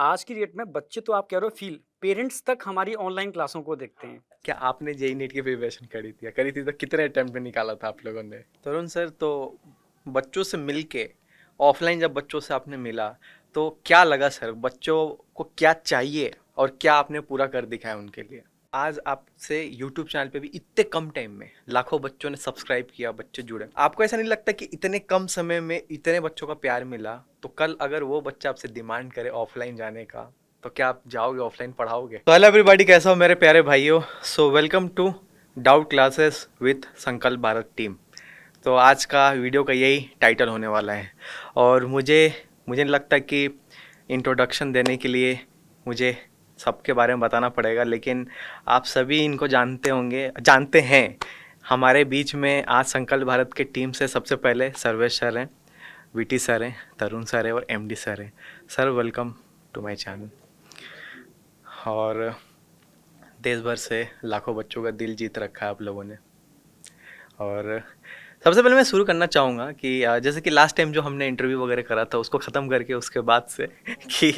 आज की डेट में बच्चे तो आप कह रहे हो फील पेरेंट्स तक हमारी ऑनलाइन क्लासों को देखते हैं। क्या आपने जेई नीट की प्रिपरेशन करी थी तो कितने अटेम्प्ट में निकाला था आप लोगों ने? तरुण सर, तो बच्चों से मिल के ऑफलाइन जब बच्चों से आपने मिला तो क्या लगा सर? बच्चों को क्या चाहिए और क्या आपने पूरा कर दिखाया उनके लिए? आज आपसे यूट्यूब चैनल पे भी इतने कम टाइम में लाखों बच्चों ने सब्सक्राइब किया, बच्चे जुड़े। आपको ऐसा नहीं लगता कि इतने कम समय में इतने बच्चों का प्यार मिला तो कल अगर वो बच्चा आपसे डिमांड करे ऑफलाइन जाने का तो क्या आप जाओगे, ऑफलाइन पढ़ाओगे? तो हेलो एवरीबॉडी, कैसा हो मेरे प्यारे भाइयों? So welcome to doubt classes with Sankalp Bharat team. तो आज का वीडियो का यही टाइटल होने वाला है और मुझे मुझे नहीं लगता कि इंट्रोडक्शन देने के लिए मुझे सबके बारे में बताना पड़ेगा, लेकिन आप सभी इनको जानते हैं। हमारे बीच में आज संकल्प भारत के टीम से सबसे पहले सर्वेश सर हैं, वीटी सर हैं, तरुण सर हैं और एमडी सर हैं। Sir, welcome to my channel. और देश भर से लाखों बच्चों का दिल जीत रखा है आप लोगों ने। और सबसे पहले मैं शुरू करना चाहूँगा कि जैसे कि लास्ट टाइम जो हमने इंटरव्यू वगैरह करा था उसको ख़त्म करके उसके बाद से कि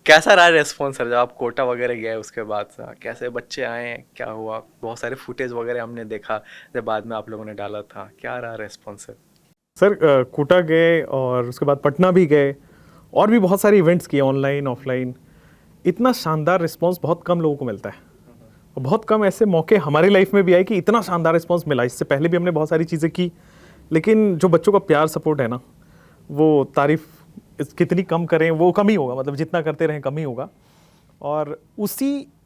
कैसा रहा रेस्पॉन्स सर? जब आप कोटा वगैरह गए उसके बाद से कैसे बच्चे आए, क्या हुआ? बहुत सारे फुटेज वगैरह हमने देखा जब बाद में आप लोगों ने डाला था। क्या रहा रेस्पॉन्स सर? सर कोटा गए और उसके बाद पटना भी गए और भी बहुत सारे इवेंट्स किए ऑनलाइन ऑफलाइन। इतना शानदार रिस्पांस बहुत कम लोगों को मिलता है और बहुत कम ऐसे मौके हमारी लाइफ में भी आए कि इतना शानदार रिस्पांस मिला। इससे पहले भी हमने बहुत सारी चीज़ें की, लेकिन जो बच्चों का प्यार सपोर्ट है ना, वो तारीफ कितनी कम करें वो कम ही होगा, मतलब जितना करते रहें कम ही होगा। और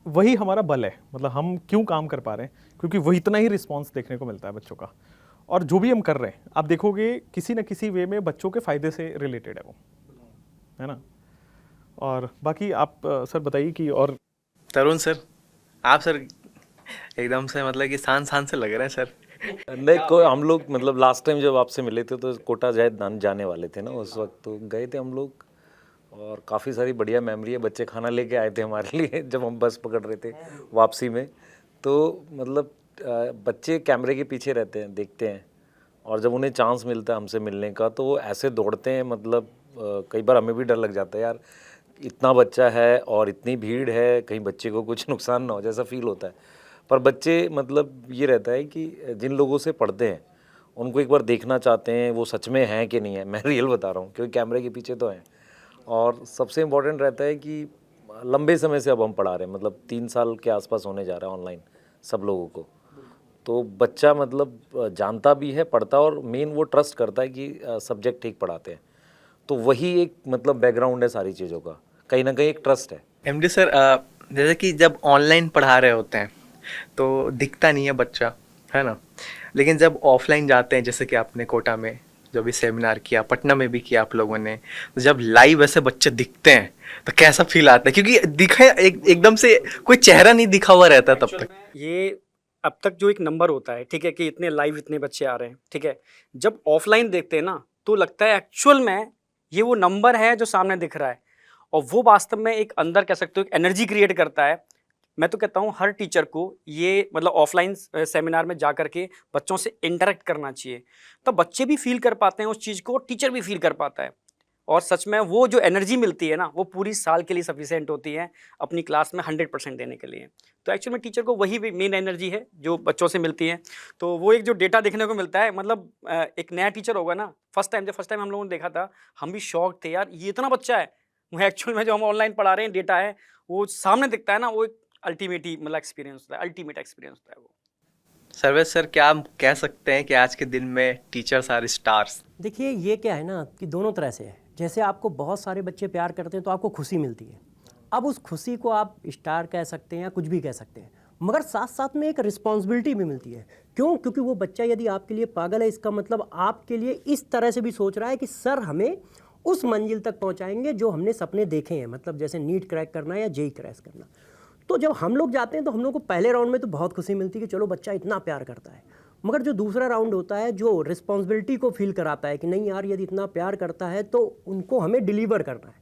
वही हमारा बल है, मतलब हम क्यों काम कर पा रहे हैं क्योंकि वही इतना ही रिस्पांस देखने को मिलता है बच्चों का। और जो भी हम कर रहे हैं आप देखोगे किसी न किसी वे में बच्चों के फ़ायदे से रिलेटेड है वो, है ना। और बाकी आप सर बताइए कि और तरुण सर, आप सर एकदम से मतलब कि शान से लग रहे हैं सर। नहीं, कोई हम लोग मतलब लास्ट टाइम जब आपसे मिले थे तो कोटा जाने वाले थे ना, उस वक्त तो गए थे हम लोग और काफ़ी सारी बढ़िया मेमोरी है। बच्चे खाना लेके आए थे हमारे लिए जब हम बस पकड़ रहे थे वापसी में। तो मतलब बच्चे कैमरे के पीछे रहते हैं, देखते हैं, और जब उन्हें चांस मिलता है हमसे मिलने का तो वो ऐसे दौड़ते हैं, मतलब कई बार हमें भी डर लग जाता है यार, इतना बच्चा है और इतनी भीड़ है, कहीं बच्चे को कुछ नुकसान ना हो, जैसा फील होता है। पर बच्चे मतलब ये रहता है कि जिन लोगों से पढ़ते हैं उनको एक बार देखना चाहते हैं वो सच में हैं कि नहीं है। मैं रियल बता रहा हूँ क्योंकि कैमरे के पीछे तो हैं। और सबसे इम्पोर्टेंट रहता है कि लंबे समय से अब हम पढ़ा रहे हैं, मतलब 3 साल के आसपास होने जा रहा है ऑनलाइन सब लोगों को। तो बच्चा मतलब जानता भी है, पढ़ता, और मेन वो ट्रस्ट करता है कि सब्जेक्ट ठीक पढ़ाते हैं। तो वही एक मतलब बैकग्राउंड है सारी चीज़ों का, कहीं ना कहीं एक ट्रस्ट है। एमडी सर, जैसे कि जब ऑनलाइन पढ़ा रहे होते हैं तो दिखता नहीं है बच्चा, है ना, लेकिन जब ऑफलाइन जाते हैं, जैसे कि आपने कोटा में जो भी सेमिनार किया, पटना में भी किया आप लोगों ने, तो जब लाइव ऐसे बच्चे दिखते हैं तो कैसा फील आता है? क्योंकि एकदम से कोई चेहरा नहीं दिखा हुआ रहता तब तक। ये अब तक जो एक नंबर होता है, ठीक है, कि इतने लाइव इतने बच्चे आ रहे हैं, ठीक है, जब ऑफलाइन देखते हैं ना तो लगता है एक्चुअल में ये वो नंबर है जो सामने दिख रहा है। और वो वास्तव में एक अंदर कह सकते हो एक एनर्जी क्रिएट करता है। मैं तो कहता हूँ हर टीचर को ये मतलब ऑफलाइन सेमिनार में जा करके बच्चों से इंटरेक्ट करना चाहिए, तो बच्चे भी फील कर पाते हैं उस चीज़ को, टीचर भी फील कर पाता है। और सच में वो जो एनर्जी मिलती है ना, वो पूरी साल के लिए सफिशिएंट होती है अपनी क्लास में 100% देने के लिए। तो एक्चुअल में टीचर को वही मेन एनर्जी है जो बच्चों से मिलती है। तो वो एक जो डेटा देखने को मिलता है, मतलब एक नया टीचर होगा ना, फर्स्ट टाइम हम लोगों ने देखा था, हम भी शॉक थे यार, ये इतना बच्चा है। वो एक्चुअल में जो हम ऑनलाइन पढ़ा रहे हैं डेटा है, वो सामने दिखता है ना, वो एक अल्टीमेट ही मतलब एक्सपीरियंस होता है, अल्टीमेट एक्सपीरियंस होता है वो। सर्वेश सर, क्या हम कह सकते हैं कि आज के दिन में टीचर्स आर स्टार्स? देखिए, ये क्या है ना कि दोनों तरह से है। जैसे आपको बहुत सारे बच्चे प्यार करते हैं तो आपको खुशी मिलती है। अब उस खुशी को आप स्टार कह सकते हैं या कुछ भी कह सकते हैं, मगर साथ साथ में एक रिस्पॉन्सिबिलिटी भी मिलती है। क्यों? क्योंकि वो बच्चा यदि आपके लिए पागल है, इसका मतलब आपके लिए इस तरह से भी सोच रहा है कि सर हमें उस मंजिल तक पहुंचाएंगे जो हमने सपने देखे हैं, मतलब जैसे नीट क्रैक करना या जेई क्रैक करना। तो जब हम लोग जाते हैं तो हम लोग को पहले राउंड में तो बहुत खुशी मिलती है कि चलो बच्चा इतना प्यार करता है, मगर जो दूसरा राउंड होता है जो रिस्पॉन्सिबिलिटी को फील कराता है कि नहीं यार, यदि इतना प्यार करता है तो उनको हमें डिलीवर करना है,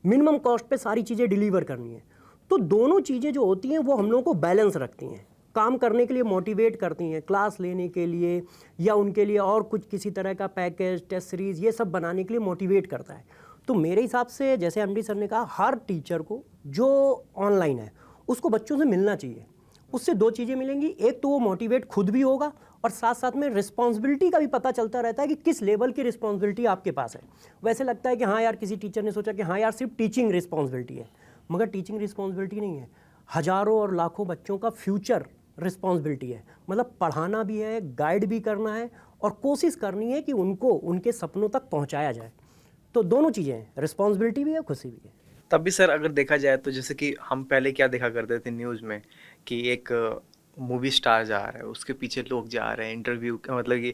मिनिमम कॉस्ट पे सारी चीज़ें डिलीवर करनी है। तो दोनों चीज़ें जो होती हैं वो हम लोगों को बैलेंस रखती हैं, काम करने के लिए मोटिवेट करती हैं, क्लास लेने के लिए या उनके लिए और कुछ किसी तरह का पैकेज टेस्ट सीरीज़ ये सब बनाने के लिए मोटिवेट करता है। तो मेरे हिसाब से जैसे एमडी सर ने कहा, हर टीचर को जो ऑनलाइन है उसको बच्चों से मिलना चाहिए। उससे दो चीज़ें मिलेंगी, एक तो वो मोटिवेट खुद भी होगा और साथ साथ में रिस्पॉन्सिबिलिटी का भी पता चलता रहता है कि किस लेवल की रिस्पॉन्सिबिलिटी आपके पास है। वैसे लगता है कि हाँ यार, किसी टीचर ने सोचा कि हाँ यार सिर्फ टीचिंग रिस्पॉन्सिबिलिटी है, मगर टीचिंग रिस्पॉन्सिबिलिटी नहीं है, हज़ारों और लाखों बच्चों का फ्यूचर रिस्पॉन्सिबिलिटी है। मतलब पढ़ाना भी है, गाइड भी करना है और कोशिश करनी है कि उनको उनके सपनों तक पहुँचाया जाए। तो दोनों चीज़ें हैं, रिस्पॉन्सिबिलिटी भी है, खुशी भी है। तब भी सर अगर देखा जाए तो जैसे कि हम पहले क्या देखा करते थे न्यूज़ में कि एक मूवी स्टार जा रहा है, उसके पीछे लोग जा रहे हैं इंटरव्यू, मतलब कि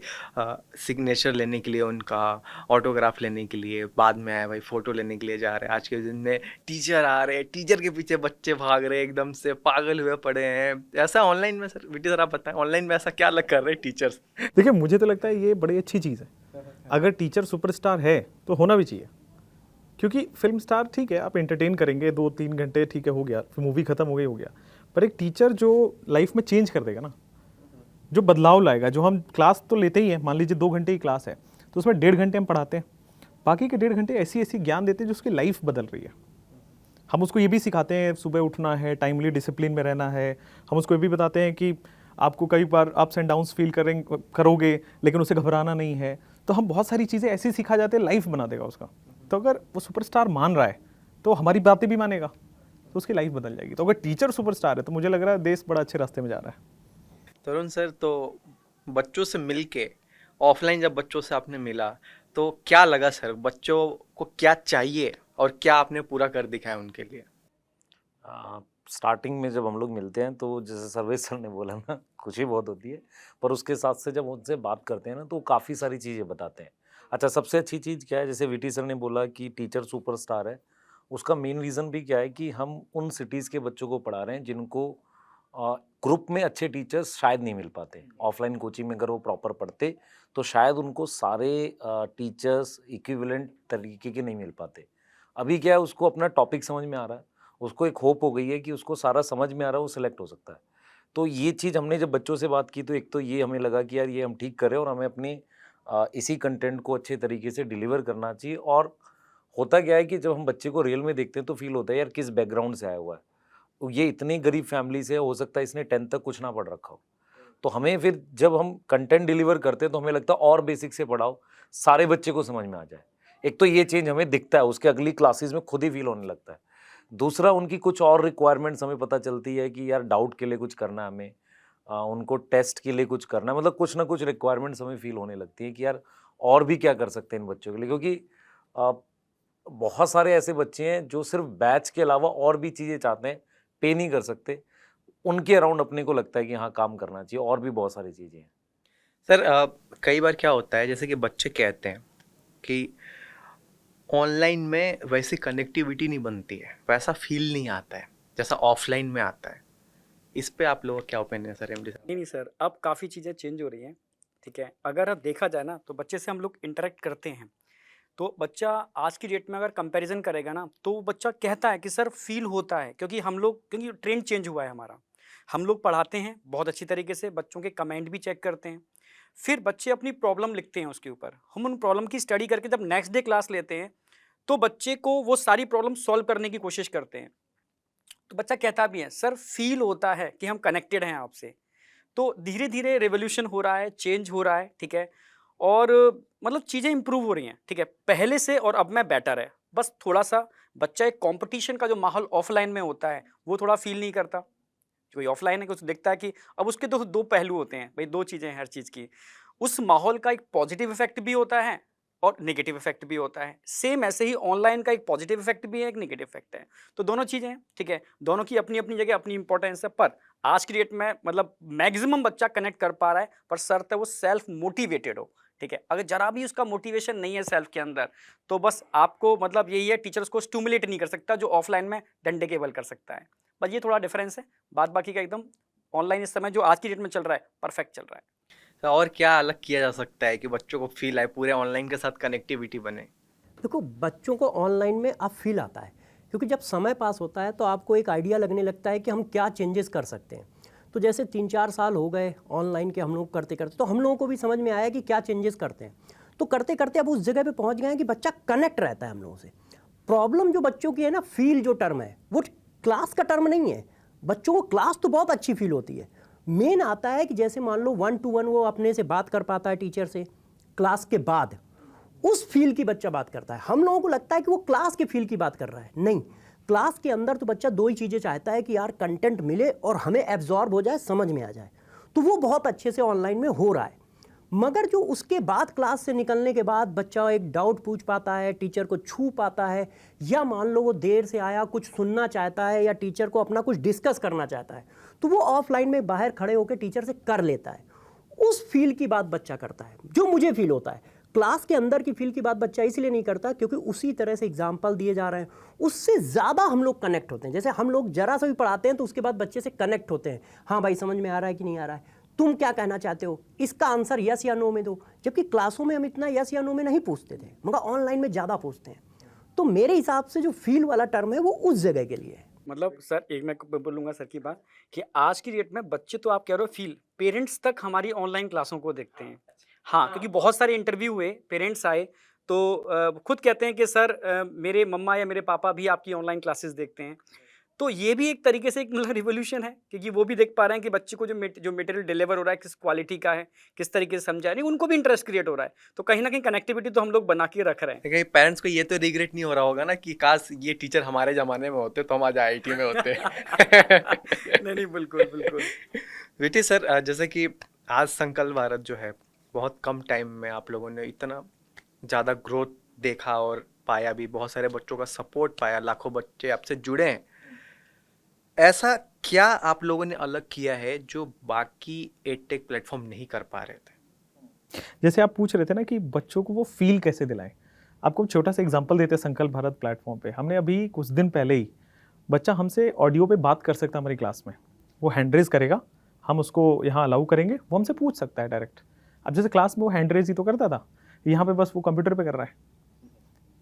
सिग्नेचर लेने के लिए, उनका ऑटोग्राफ लेने के लिए, बाद में आया भाई फ़ोटो लेने के लिए जा रहे हैं। आज के दिन में टीचर आ रहे हैं, टीचर के पीछे बच्चे भाग रहे हैं, एकदम से पागल हुए पड़े हैं। ऐसा ऑनलाइन में सर, बेटी सर आप बताएं, ऑनलाइन में ऐसा क्या अलग कर रहे हैं टीचर्स? देखिए, मुझे तो लगता है ये बड़ी अच्छी चीज़ है। अगर टीचर सुपरस्टार है तो होना भी चाहिए, क्योंकि फिल्म स्टार ठीक है, आप एंटरटेन करेंगे 2-3 घंटे, ठीक है, हो गया, फिर मूवी खत्म हो गई, हो गया। पर एक टीचर जो लाइफ में चेंज कर देगा ना, जो बदलाव लाएगा, जो हम क्लास तो लेते ही हैं, मान लीजिए 2 घंटे की क्लास है तो उसमें 1.5 घंटे हम पढ़ाते हैं, बाकी के 1.5 घंटे ऐसी ऐसी ज्ञान देते हैं जो उसकी लाइफ बदल रही है। हम उसको ये भी सिखाते हैं सुबह उठना है, टाइमली डिसिप्लिन में रहना है। हम उसको ये भी बताते हैं कि आपको कई बार अप्स एंड डाउन्स फील करोगे, लेकिन उसे घबराना नहीं है। तो हम बहुत सारी चीज़ें ऐसी सिखा जाते हैं, लाइफ बना देगा उसका। तो अगर वो सुपरस्टार मान रहा है तो हमारी बातें भी मानेगा, तो उसकी लाइफ बदल जाएगी। तो अगर टीचर सुपरस्टार है तो मुझे लग रहा है देश बड़ा अच्छे रास्ते में जा रहा है। तरुण सर, तो बच्चों से मिल के, ऑफलाइन जब बच्चों से आपने मिला तो क्या लगा सर? बच्चों को क्या चाहिए और क्या आपने पूरा कर दिखाया उनके लिए? स्टार्टिंग में जब हम लोग मिलते हैं तो जैसे सर्वेश सर ने बोला ना, खुशी बहुत होती है, पर उसके साथ से जब उनसे बात करते हैं ना तो काफ़ी सारी चीज़ें बताते हैं। अच्छा, सबसे अच्छी चीज़ क्या है, जैसे वीटी सर ने बोला कि टीचर सुपरस्टार है, उसका मेन रीज़न भी क्या है कि हम उन सिटीज़ के बच्चों को पढ़ा रहे हैं जिनको ग्रुप में अच्छे टीचर्स शायद नहीं मिल पाते। ऑफलाइन कोचिंग में अगर वो प्रॉपर पढ़ते तो शायद उनको सारे टीचर्स इक्विवेलेंट तरीके के नहीं मिल पाते। अभी क्या है, उसको अपना टॉपिक समझ में आ रहा है, उसको एक होप हो गई है कि उसको सारा समझ में आ रहा है, वो सिलेक्ट हो सकता है। तो ये चीज़ हमने जब बच्चों से बात की तो एक तो ये हमें लगा कि यार ये हम ठीक कर रहे हैं और हमें अपने इसी कंटेंट को अच्छे तरीके से डिलीवर करना चाहिए। और होता क्या है कि जब हम बच्चे को रियल में देखते हैं तो फील होता है यार किस बैकग्राउंड से आया हुआ है, तो ये इतनी गरीब फैमिली से, हो सकता है इसने 10th तक कुछ ना पढ़ रखा हो। तो हमें फिर जब हम कंटेंट डिलीवर करते हैं तो हमें लगता है और बेसिक से पढ़ाओ, सारे बच्चे को समझ में आ जाए। एक तो ये चेंज हमें दिखता है, उसके अगली क्लासेस में खुद ही फील होने लगता है। दूसरा, उनकी कुछ और रिक्वायरमेंट्स हमें पता चलती है कि यार डाउट के लिए कुछ करना है हमें, उनको टेस्ट के लिए कुछ करना है, मतलब कुछ ना कुछ रिक्वायरमेंट्स हमें फील होने लगती है कि यार और भी क्या कर सकते हैं इन बच्चों के लिए। क्योंकि बहुत सारे ऐसे बच्चे हैं जो सिर्फ बैच के अलावा और भी चीज़ें चाहते हैं, पे नहीं कर सकते, उनके अराउंड अपने को लगता है कि हाँ काम करना चाहिए, और भी बहुत सारी चीज़ें हैं। सर कई बार क्या होता है, जैसे कि बच्चे कहते हैं कि ऑनलाइन में वैसी कनेक्टिविटी नहीं बनती है, वैसा फील नहीं आता है जैसा ऑफलाइन में आता है। इस पे आप लोगों का क्या ओपिनियन है सर? एमडी साहब। नहीं सर, अब काफ़ी चीज़ें चेंज हो रही हैं, ठीक है। अगर अब देखा जाए ना तो बच्चे से हम लोग इंटरेक्ट करते हैं, तो बच्चा आज की डेट में अगर कंपैरिजन करेगा ना तो वो बच्चा कहता है कि सर फील होता है, क्योंकि ट्रेंड चेंज हुआ है हमारा। हम लोग पढ़ाते हैं बहुत अच्छी तरीके से, बच्चों के कमेंट भी चेक करते हैं, फिर बच्चे अपनी प्रॉब्लम लिखते हैं उसके ऊपर। हम उन प्रॉब्लम की स्टडी करके जब नेक्स्ट डे क्लास लेते हैं तो बच्चे को वो सारी प्रॉब्लम सॉल्व करने की कोशिश करते हैं। तो बच्चा कहता भी है सर फील होता है कि हम कनेक्टेड हैं आपसे। तो धीरे धीरे रेवोल्यूशन हो रहा है, चेंज हो रहा है, ठीक है। और मतलब चीज़ें इंप्रूव हो रही हैं, ठीक है, पहले से और अब में बेटर है। बस थोड़ा सा बच्चा एक कंपटीशन का जो माहौल ऑफलाइन में होता है वो थोड़ा फील नहीं करता। जो ये ऑफलाइन है कुछ दिखता है कि अब उसके दो पहलू होते हैं भाई, दो चीज़ें हैं हर चीज़ की। उस माहौल का एक पॉजिटिव इफेक्ट भी होता है और नेगेटिव इफेक्ट भी होता है। सेम ऐसे ही ऑनलाइन का एक पॉजिटिव इफेक्ट भी है, एक नेगेटिव इफेक्ट है। तो दोनों चीज़ें हैं, ठीक है, दोनों की अपनी अपनी जगह अपनी इंपॉर्टेंस है। पर आज की डेट में मतलब मैक्सिमम बच्चा कनेक्ट कर पा रहा है, पर शर्त है वो सेल्फ मोटिवेटेड हो, ठीक है। अगर जरा भी उसका मोटिवेशन नहीं है सेल्फ के अंदर तो बस आपको मतलब यही है, टीचर्स को स्टिमुलेट नहीं कर सकता जो ऑफलाइन में डंडे केबल कर सकता है। बस ये थोड़ा डिफरेंस है, बात बाकी का एकदम ऑनलाइन इस समय जो आज की डेट में चल रहा है परफेक्ट चल रहा है। तो और क्या अलग किया जा सकता है कि बच्चों को फील आए, पूरे ऑनलाइन के साथ कनेक्टिविटी बने? देखो, बच्चों को ऑनलाइन में अब फील आता है, क्योंकि जब समय पास होता है तो आपको एक आइडिया लगने लगता है कि हम क्या चेंजेस कर सकते हैं। तो जैसे 3-4 साल हो गए ऑनलाइन के हम लोग करते करते, तो हम लोगों को भी समझ में आया कि क्या चेंजेस करते हैं। तो करते करते अब उस जगह पे पहुंच गए हैं कि बच्चा कनेक्ट रहता है हम लोगों से। प्रॉब्लम जो बच्चों की है ना, फील जो टर्म है वो क्लास का टर्म नहीं है। बच्चों को क्लास तो बहुत अच्छी फील होती है, मेन आता है कि जैसे मान लो 1 to 1 वो अपने से बात कर पाता है टीचर से, क्लास के बाद उस फील की बच्चा बात करता है। हम लोगों को लगता है कि वो क्लास के फील की बात कर रहा है, नहीं, क्लास के अंदर तो बच्चा 2 ही चीज़ें चाहता है कि यार कंटेंट मिले और हमें एब्जॉर्ब हो जाए, समझ में आ जाए। तो वो बहुत अच्छे से ऑनलाइन में हो रहा है। मगर जो उसके बाद क्लास से निकलने के बाद बच्चा एक डाउट पूछ पाता है, टीचर को छू पाता है, या मान लो वो देर से आया, कुछ सुनना चाहता है या टीचर को अपना कुछ डिस्कस करना चाहता है, तो वो ऑफलाइन में बाहर खड़े होकर टीचर से कर लेता है। उस फील की बात बच्चा करता है जो मुझे फील होता है। क्लास के अंदर की फील की बात बच्चा इसलिए नहीं करता क्योंकि उसी तरह से एग्जाम्पल दिए जा रहे हैं, उससे ज़्यादा हम लोग कनेक्ट होते हैं। जैसे हम लोग जरा सा भी पढ़ाते हैं तो उसके बाद बच्चे से कनेक्ट होते हैं, हाँ भाई समझ में आ रहा है कि नहीं आ रहा है, तुम क्या कहना चाहते हो, इसका आंसर यस या नो में दो। जबकि क्लासों में हम इतना यस या नो में नहीं पूछते थे, मगर ऑनलाइन में ज़्यादा पूछते हैं। तो मेरे हिसाब से जो फील वाला टर्म है वो उस जगह के लिए है। मतलब सर एक मैं बोलूँगा सर की बात कि आज की डेट में बच्चे तो आप कह रहे हो फील, पेरेंट्स तक हमारी ऑनलाइन क्लासों को देखते हैं। हाँ, क्योंकि बहुत सारे इंटरव्यू हुए, पेरेंट्स आए तो खुद कहते हैं कि सर मेरे मम्मा या मेरे पापा भी आपकी ऑनलाइन क्लासेस देखते हैं। तो ये भी एक तरीके से एक मतलब रिवॉल्यूशन है, क्योंकि वो भी देख पा रहे हैं कि बच्चे को जो मटेरियल डिलीवर हो रहा है किस क्वालिटी का है, किस तरीके से समझा रहे हैं, उनको भी इंटरेस्ट क्रिएट हो रहा है। तो कहीं ना कहीं कनेक्टिविटी तो हम लोग बना के रख रहे हैं। कहीं पेरेंट्स को ये तो रिग्रेट नहीं हो रहा होगा ना कि काश ये टीचर हमारे ज़माने में होते तो हम आज IIT में होते। नहीं नहीं, बिल्कुल बिल्कुल। बेटी सर, जैसे कि आज संकल्प भारत जो है, बहुत कम टाइम में आप लोगों ने इतना ज़्यादा ग्रोथ देखा और पाया भी, बहुत सारे बच्चों का सपोर्ट पाया, लाखों बच्चे आपसे जुड़े हैं। ऐसा क्या आप लोगों ने अलग किया है जो बाकी एडटेक प्लेटफॉर्म नहीं कर पा रहे थे? जैसे आप पूछ रहे थे ना कि बच्चों को वो फील कैसे दिलाएं, आपको छोटा सा एग्जांपल देते हैं। संकल्प भारत प्लेटफॉर्म पे हमने अभी कुछ दिन पहले ही, बच्चा हमसे ऑडियो पे बात कर सकता है हमारी क्लास में, वो हैंड रेज करेगा, हम उसको यहाँ अलाउ करेंगे, वो हमसे पूछ सकता है डायरेक्ट। अब जैसे क्लास में वो हैंड रेज ही तो करता था, यहाँ पे बस वो कंप्यूटर पे कर रहा है।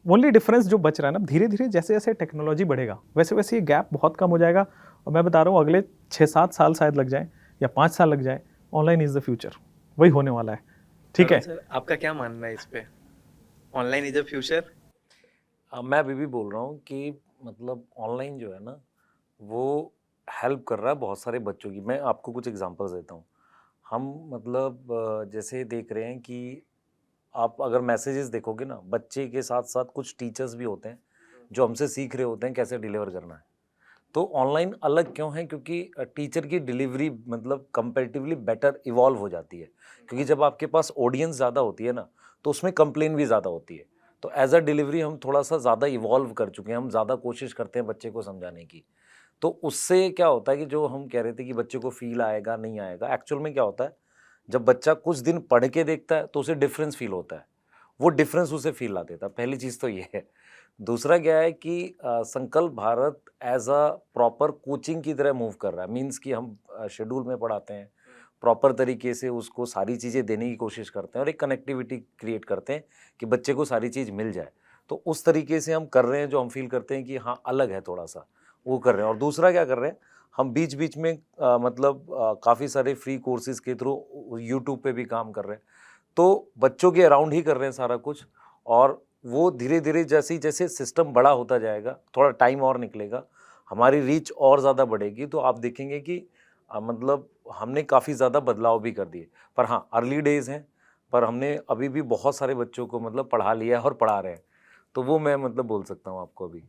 ओनली डिफरेंस जो बच रहा है ना, धीरे धीरे जैसे जैसे टेक्नोलॉजी बढ़ेगा वैसे वैसे ये गैप बहुत कम हो जाएगा। और मैं बता रहा हूँ अगले 6-7 साल शायद लग जाए या 5 साल लग जाए, ऑनलाइन इज़ द फ्यूचर, वही होने वाला है। ठीक है सर, आपका क्या मानना है इस पे? Online is the future? मैं अभी भी बोल रहा हूँ कि मतलब ऑनलाइन जो है ना वो हेल्प कर रहा है बहुत सारे बच्चों की। मैं आपको कुछ एग्जांपल्स देता हूँ। हम मतलब जैसे देख रहे हैं कि आप अगर मैसेजेस देखोगे ना, बच्चे के साथ साथ कुछ टीचर्स भी होते हैं जो हमसे सीख रहे होते हैं कैसे डिलीवर करना है। तो ऑनलाइन अलग क्यों है? क्योंकि टीचर की डिलीवरी मतलब कंपैरेटिवली बेटर इवॉल्व हो जाती है, क्योंकि जब आपके पास ऑडियंस ज़्यादा होती है ना तो उसमें कंप्लेन भी ज़्यादा होती है। तो एज अ डिलीवरी हम थोड़ा सा ज़्यादा इवॉल्व कर चुके हैं, हम ज़्यादा कोशिश करते हैं बच्चे को समझाने की। तो उससे क्या होता है कि जो हम कह रहे थे कि बच्चे को फील आएगा नहीं आएगा, एक्चुअल में क्या होता है जब बच्चा कुछ दिन पढ़ के देखता है तो उसे डिफरेंस फील होता है, वो डिफरेंस उसे फील आ देता है। पहली चीज़ तो ये है। दूसरा क्या है कि Sankalp Bharat as a proper coaching की तरह मूव कर रहा है। मीन्स कि हम शेड्यूल में पढ़ाते हैं, प्रॉपर तरीके से उसको सारी चीज़ें देने की कोशिश करते हैं और एक कनेक्टिविटी क्रिएट करते हैं कि बच्चे को सारी चीज़ मिल जाए। तो उस तरीके से हम कर रहे हैं जो हम फील करते हैं कि हाँ अलग है थोड़ा सा, वो कर रहे हैं। और दूसरा क्या कर रहे हैं, हम बीच बीच में मतलब काफ़ी सारे फ्री कोर्सेज के थ्रू यूट्यूब पे भी काम कर रहे हैं। तो बच्चों के अराउंड ही कर रहे हैं सारा कुछ, और वो धीरे धीरे जैसे जैसे सिस्टम बड़ा होता जाएगा, थोड़ा टाइम और निकलेगा, हमारी रीच और ज़्यादा बढ़ेगी। तो आप देखेंगे कि मतलब हमने काफ़ी ज़्यादा बदलाव भी कर दिए। पर हाँ अर्ली डेज़ हैं, पर हमने अभी भी बहुत सारे बच्चों को मतलब पढ़ा लिया है और पढ़ा रहे हैं। तो वो मैं मतलब बोल सकता हूँ आपको अभी।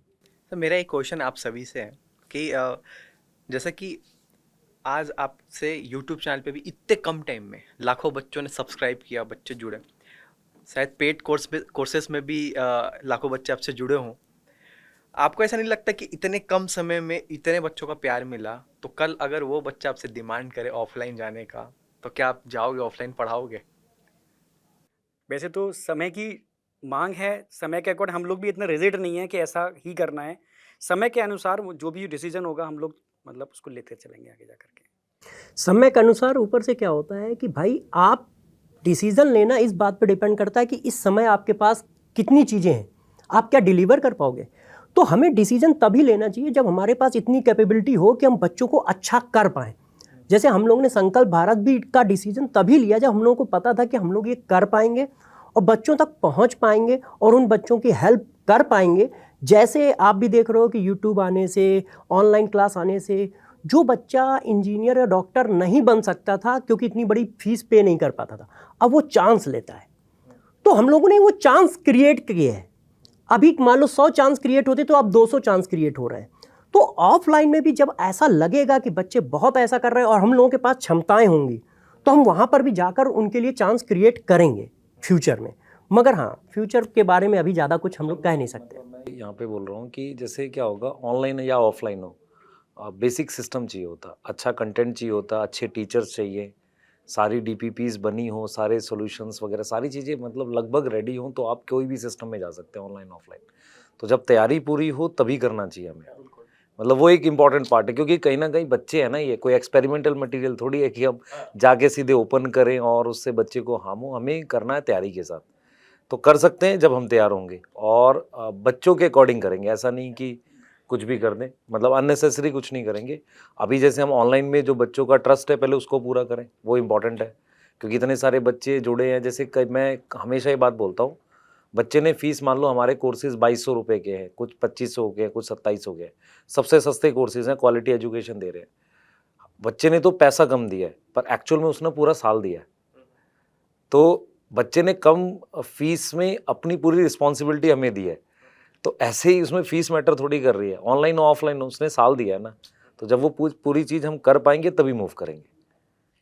तो मेरा एक क्वेश्चन आप सभी से है कि जैसा कि आज आपसे यूट्यूब चैनल पे भी इतने कम टाइम में लाखों बच्चों ने सब्सक्राइब किया, बच्चे जुड़े, शायद पेड कोर्सेस में भी लाखों बच्चे आपसे जुड़े हों। आपको ऐसा नहीं लगता कि इतने कम समय में इतने बच्चों का प्यार मिला, तो कल अगर वो बच्चा आपसे डिमांड करे ऑफलाइन जाने का, तो क्या आप जाओगे, ऑफलाइन पढ़ाओगे? वैसे तो समय की मांग है, समय के अकॉर्डिंग हम लोग भी इतना रिजिड नहीं है कि ऐसा ही करना है। समय के अनुसार जो भी डिसीजन होगा हम लोग मतलब उसको लेते चलेंगे आगे जा करके। समय के अनुसार ऊपर से क्या होता है कि भाई आप डिसीज़न लेना इस बात पे डिपेंड करता है कि इस समय आपके पास कितनी चीज़ें हैं, आप क्या डिलीवर कर पाओगे। तो हमें डिसीजन तभी लेना चाहिए जब हमारे पास इतनी कैपेबिलिटी हो कि हम बच्चों को अच्छा कर पाएँ। जैसे हम लोग ने संकल्प भारत भी का डिसीजन तभी लिया जब हम लोगों को पता था कि हम लोग ये कर पाएंगे और बच्चों तक पहुंच पाएंगे और उन बच्चों की हेल्प कर पाएंगे। जैसे आप भी देख रहे हो कि यूट्यूब आने से, ऑनलाइन क्लास आने से जो बच्चा इंजीनियर या डॉक्टर नहीं बन सकता था क्योंकि इतनी बड़ी फीस पे नहीं कर पाता था, अब वो चांस लेता है। तो हम लोगों ने वो चांस क्रिएट किए हैं। अभी मान लो 100 चांस क्रिएट होते तो अब 200 चांस क्रिएट हो रहे हैं। तो ऑफलाइन में भी जब ऐसा लगेगा कि बच्चे बहुत ऐसा कर रहे हैं और हम लोगों के पास क्षमताएं होंगी, तो हम वहाँ पर भी जाकर उनके लिए चांस क्रिएट करेंगे फ्यूचर में। मगर हाँ, फ्यूचर के बारे में अभी ज़्यादा कुछ हम लोग कह नहीं सकते। मैं यहाँ पे बोल रहा हूँ कि जैसे क्या होगा, ऑनलाइन या ऑफलाइन हो, बेसिक सिस्टम चाहिए होता, अच्छा कंटेंट चाहिए होता, अच्छे टीचर्स चाहिए, सारी डीपीपीज बनी हो, सारे सॉल्यूशंस वगैरह सारी चीज़ें मतलब लगभग रेडी हो, तो आप कोई भी सिस्टम में जा सकते हैं, ऑनलाइन ऑफलाइन। तो जब तैयारी पूरी हो तभी करना चाहिए हमें, मतलब वो एक इम्पॉर्टेंट पार्ट है, क्योंकि कहीं ना कहीं बच्चे हैं ना, ये कोई एक्सपेरिमेंटल मटेरियल थोड़ी है कि हम जाके सीधे ओपन करें और उससे बच्चे को हार्म हो। हमें करना है तैयारी के साथ, तो कर सकते हैं जब हम तैयार होंगे और बच्चों के अकॉर्डिंग करेंगे, ऐसा नहीं कि कुछ भी कर दें, मतलब अननेसेसरी कुछ नहीं करेंगे। अभी जैसे हम ऑनलाइन में जो बच्चों का ट्रस्ट है पहले उसको पूरा करें, वो इम्पॉर्टेंट है, क्योंकि इतने सारे बच्चे जुड़े हैं। जैसे मैं हमेशा ये बात बोलता हूँ, बच्चे ने फीस मान लो हमारे कोर्सेज 2200 रुपये के हैं, कुछ 2500 के हैं, कुछ 2700 के हैं, सबसे सस्ते कोर्सेज हैं, क्वालिटी एजुकेशन दे रहे हैं। बच्चे ने तो पैसा कम दिया है पर एक्चुअल में उसने पूरा साल दिया है, तो बच्चे ने कम फीस में अपनी पूरी रिस्पॉन्सिबिलिटी हमें दी है। तो ऐसे ही उसमें फीस मैटर थोड़ी कर रही है, ऑनलाइन हो ऑफलाइन हो, उसने साल दिया है ना, तो जब वो पूरी चीज़ हम कर पाएंगे तभी मूव करेंगे।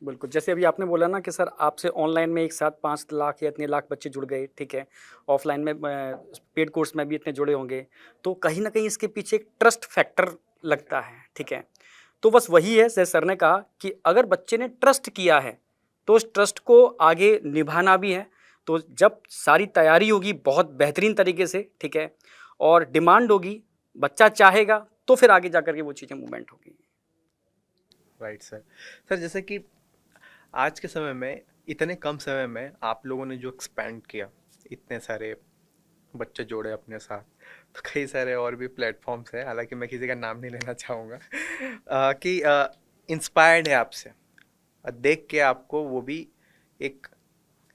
बिल्कुल, जैसे अभी आपने बोला ना कि सर आपसे ऑनलाइन में एक साथ 5 लाख या इतने लाख बच्चे जुड़ गए, ठीक है, ऑफलाइन में पेड कोर्स में भी इतने जुड़े होंगे, तो कहीं ना कहीं इसके पीछे एक ट्रस्ट फैक्टर लगता है, ठीक है। तो बस वही है, जैसे सर ने कहा कि अगर बच्चे ने ट्रस्ट किया है तो उस ट्रस्ट को आगे निभाना भी है। तो जब सारी तैयारी होगी बहुत बेहतरीन तरीके से, ठीक है, और डिमांड होगी, बच्चा चाहेगा, तो फिर आगे जा कर के वो चीज़ें मूवमेंट होगी। Right sir. सर जैसे कि आज के समय में इतने कम समय में आप लोगों ने जो एक्सपेंड किया, इतने सारे बच्चे जोड़े अपने साथ, तो कई सारे और भी प्लेटफॉर्म्स हैं, हालांकि मैं किसी का नाम नहीं लेना चाहूँगा, कि इंस्पायर्ड है आपसे, देख के आपको वो भी एक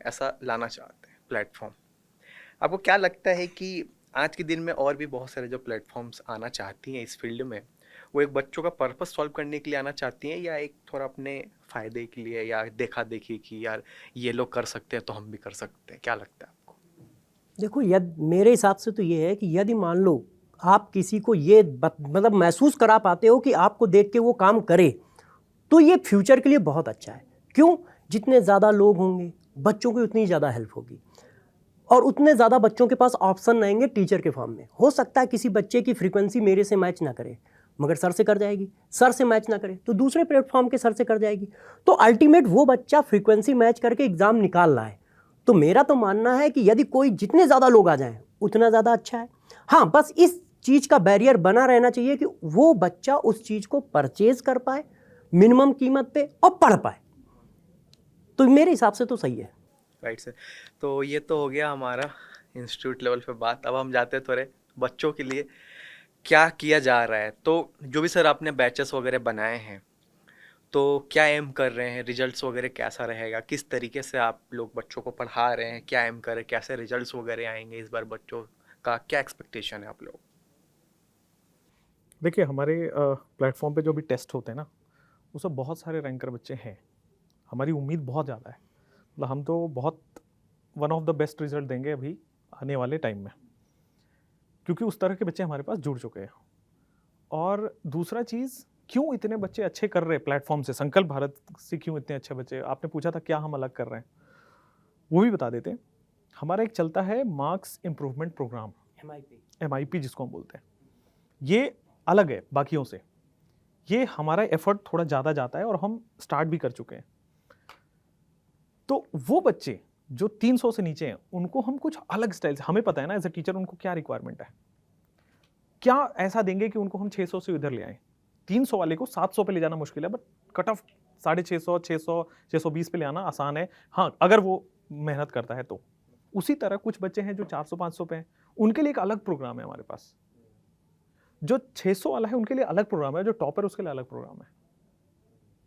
ऐसा लाना चाहते हैं प्लेटफॉर्म। आपको क्या लगता है कि आज के दिन में और भी बहुत सारे जो प्लेटफॉर्म्स आना चाहती हैं इस फील्ड में, वो एक बच्चों का पर्पस सॉल्व करने के लिए आना चाहती हैं, या एक थोड़ा अपने फ़ायदे के लिए, या देखा देखी कि यार ये लोग कर सकते हैं तो हम भी कर सकते हैं? क्या लगता है आपको? देखो, मेरे हिसाब से तो ये है कि यदि मान लो आप किसी को ये मतलब महसूस करा पाते हो कि आपको देख के वो काम करे, तो ये फ्यूचर के लिए बहुत अच्छा है। क्यों? जितने ज़्यादा लोग होंगे बच्चों की उतनी ज़्यादा हेल्प होगी और उतने ज़्यादा बच्चों के पास ऑप्शन रहेंगे टीचर के फॉर्म में। हो सकता है किसी बच्चे की फ्रीक्वेंसी मेरे से मैच ना करे, मगर सर से कर जाएगी, सर से मैच ना करे तो दूसरे प्लेटफॉर्म के सर से कर जाएगी। तो अल्टीमेट वो बच्चा फ्रीक्वेंसी मैच करके एग्ज़ाम निकाल रहा है। तो मेरा तो मानना है कि यदि कोई जितने ज़्यादा लोग आ जाएं उतना ज़्यादा अच्छा है। हाँ, बस इस चीज़ का बैरियर बना रहना चाहिए कि वो बच्चा उस चीज़ को परचेज कर पाए मिनिमम कीमत पे और पढ़ पाए। तो मेरे हिसाब से तो सही है। Right sir. तो ये तो हो गया हमारा इंस्टीट्यूट लेवल पे बात। अब हम जाते हैं थोड़े बच्चों के लिए क्या किया जा रहा है। तो जो भी सर आपने बैचेस वगैरह बनाए हैं, तो क्या एम कर रहे हैं, रिजल्ट्स वगैरह कैसा रहेगा, किस तरीके से आप लोग बच्चों को पढ़ा रहे हैं, क्या एम कर रहे हैं, कैसे रिजल्ट्स वगैरह आएंगे इस बार, बच्चों का क्या एक्सपेक्टेशन है आप लोग? देखिए, हमारे प्लेटफॉर्म पे जो भी टेस्ट होते हैं ना, उसमें बहुत सारे रैंकर बच्चे हैं। हमारी उम्मीद बहुत ज़्यादा है, मतलब हम तो बहुत one of the best result देंगे अभी आने वाले टाइम में, क्योंकि उस तरह के बच्चे हमारे पास जुड़ चुके हैं। और दूसरा चीज़, क्यों इतने बच्चे अच्छे कर रहे हैं प्लेटफॉर्म से, संकल्प भारत से क्यों इतने अच्छे बच्चे, आपने पूछा था क्या हम अलग कर रहे हैं, वो भी बता देते हैं। हमारा एक चलता है मार्क्स इम्प्रूवमेंट प्रोग्राम, MIP जिसको हम बोलते हैं। ये अलग है बाकियों से, ये हमारा एफर्ट थोड़ा ज़्यादा जाता है और हम स्टार्ट भी कर चुके हैं। तो वो बच्चे जो 300 से नीचे हैं उनको हम कुछ अलग स्टाइल से, हमें पता है ना एज ए टीचर उनको क्या रिक्वायरमेंट है, क्या ऐसा देंगे कि उनको हम 600 से इधर ले आएँ। 300 वाले को 700 पे ले जाना मुश्किल है, बट कट ऑफ 650, 600, 620 पे ले आना आसान है, हाँ अगर वो मेहनत करता है तो। उसी तरह कुछ बच्चे हैं जो 400-500 पे हैं, उनके लिए एक अलग प्रोग्राम है हमारे पास। जो 600 वाला है उनके लिए अलग प्रोग्राम है, जो टॉपर है उसके लिए अलग प्रोग्राम है।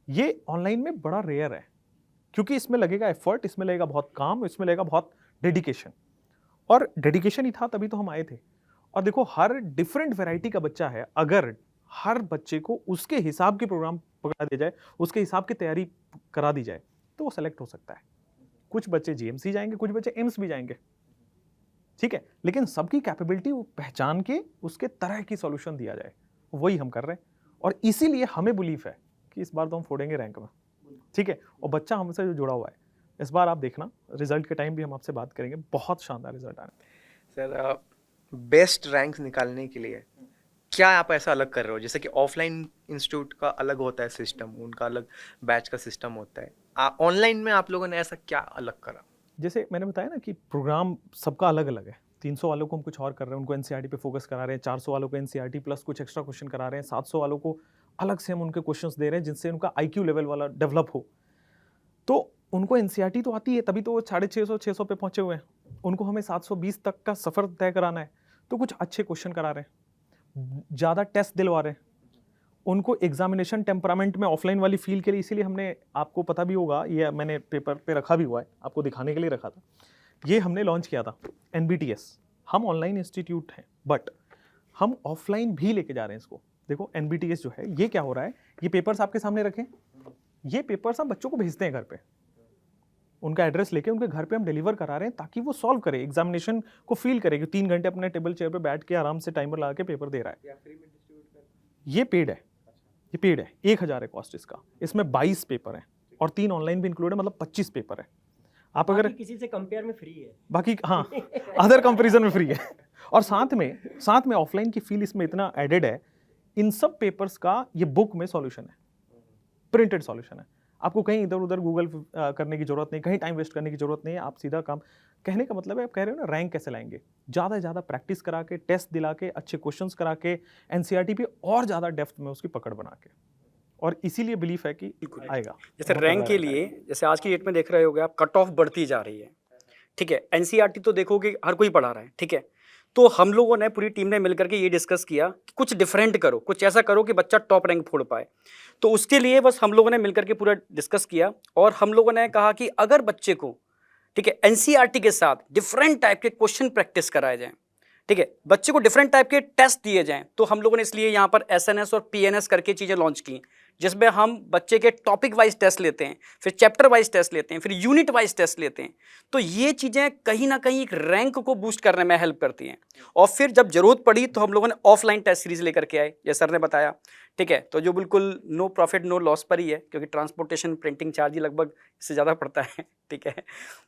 ये ऑनलाइन में बड़ा रेयर है, क्योंकि इसमें लगेगा एफर्ट, इसमें लगेगा बहुत काम, इसमें लगेगा बहुत डेडिकेशन, और डेडिकेशन ही था तभी तो हम आए थे। और देखो हर डिफरेंट वैरायटी का बच्चा है, अगर हर बच्चे को उसके हिसाब के प्रोग्राम पकड़ा दिया जाए, उसके हिसाब की तैयारी करा दी जाए, तो वो सेलेक्ट हो सकता है। कुछ बच्चे जीएमसी जाएंगे, कुछ बच्चे एम्स भी जाएंगे, ठीक है, लेकिन सबकी कैपेबिलिटी पहचान के उसके तरह की सॉल्यूशन दिया जाए, वही हम कर रहे हैं। और इसीलिए हमें बिलीफ है कि इस बार तो हम फोड़ेंगे रैंक में, ठीक है। और बच्चा हमसे जो जुड़ा हुआ है, इस बार आप देखना रिजल्ट के टाइम भी हम आपसे बात करेंगे, बहुत शानदार रिजल्ट आने। सर बेस्ट रैंक्स निकालने के लिए क्या आप ऐसा अलग कर रहे हो? जैसे कि ऑफलाइन इंस्टीट्यूट का अलग होता है सिस्टम, उनका अलग बैच का सिस्टम होता है, ऑनलाइन में आप लोगों ने ऐसा क्या अलग करा? जैसे मैंने बताया ना कि प्रोग्राम सबका अलग अलग है। 300 वालों को हम कुछ और कर रहे हैं, उनको एनसीईआरटी पे फोकस करा रहे हैं, 400 वालों को एनसीईआरटी प्लस कुछ एक्स्ट्रा क्वेश्चन करा रहे हैं, 700 वालों को अलग से हम उनके क्वेश्चंस दे रहे हैं जिनसे उनका आईक्यू लेवल वाला डेवलप हो। तो उनको एनसीईआरटी तो आती है, तभी तो वो 650 पे पहुंचे हुए हैं। उनको हमें 720 तक का सफ़र तय कराना है, तो कुछ अच्छे क्वेश्चन करा रहे हैं, ज़्यादा टेस्ट दिलवा रहे हैं उनको। एग्जामिनेशन टेम्परामेंट में ऑफलाइन वाली फील के लिए, इसीलिए हमने, आपको पता भी होगा, ये मैंने पेपर पे रखा भी हुआ है, आपको दिखाने के लिए रखा था, ये हमने लॉन्च किया था NBTS। हम ऑनलाइन इंस्टीट्यूट हैं बट हम ऑफलाइन भी लेके जा रहे हैं इसको। देखो NBTS जो है, ये क्या हो रहा है, ये पेपर्स आपके सामने रखें, ये पेपर्स हम बच्चों को भेजते हैं घर पे, उनका एड्रेस लेके उनके घर पे हम डिलीवर करा रहे हैं, ताकि वो सॉल्व करे, एग्जामिनेशन को फील करे कि 3 घंटे अपने टेबल चेयर पे बैठ के आराम से टाइमर लगा के पेपर दे रहा है। ये पेड है, ये पेड है, 1000 है कॉस्ट इसका। इसमें 22 पेपर हैं और 3 ऑनलाइन भी इंक्लूड है, मतलब 25 पेपर है। आप अगर किसी से कंपेयर में फ्री है, बाकी हाँ अदर कंपैरिजन में फ्री है। और साथ में ऑफलाइन की फील इसमें इतना एडेड है, इन सब पेपर्स का ये बुक में सॉल्यूशन है, प्रिंटेड सॉल्यूशन है। आपको कहीं इधर उधर गूगल करने की जरूरत नहीं, कहीं टाइम वेस्ट करने की जरूरत नहीं है। आप सीधा काम, कहने का मतलब है, आप कह रहे हो ना रैंक कैसे लाएंगे, ज़्यादा से ज़्यादा प्रैक्टिस करा के, टेस्ट दिला के, अच्छे क्वेश्चंस करा के, एनसीईआरटी पे और ज़्यादा डेप्थ में उसकी पकड़ बना के, और इसीलिए बिलीफ है कि आएगा। जैसे रैंक के लिए, जैसे आज की डेट में देख रहे होगे आप, कट ऑफ बढ़ती जा रही है, ठीक है। एनसीईआरटी तो देखोगे हर कोई पढ़ा रहा है, ठीक है। तो हम लोगों ने, पूरी टीम ने मिलकर के ये डिस्कस किया कि कुछ डिफरेंट करो, कुछ ऐसा करो कि बच्चा टॉप रैंक फोड़ पाए। तो उसके लिए बस हम लोगों ने मिलकर के पूरा डिस्कस किया, और हम लोगों ने कहा कि अगर बच्चे को, ठीक है, एनसीईआरटी के साथ डिफरेंट टाइप के क्वेश्चन प्रैक्टिस कराए जाएं, ठीक है, बच्चे को डिफरेंट टाइप के टेस्ट दिए जाएं, तो हम लोगों ने इसलिए यहाँ पर एसएनएस और पीएनएस करके चीज़ें लॉन्च की, जिसमें हम बच्चे के टॉपिक वाइज टेस्ट लेते हैं, फिर चैप्टर वाइज टेस्ट लेते हैं, फिर यूनिट वाइज टेस्ट लेते हैं। तो ये चीज़ें कहीं ना कहीं एक रैंक को बूस्ट करने में हेल्प करती हैं। और फिर जब जरूरत पड़ी तो हम लोगों ने ऑफलाइन टेस्ट सीरीज लेकर के आए, जैसे सर ने बताया, ठीक है। तो जो बिल्कुल नो प्रॉफिट नो लॉस पर ही है, क्योंकि ट्रांसपोर्टेशन प्रिंटिंग चार्ज ही लगभग इससे ज़्यादा पड़ता है, ठीक है।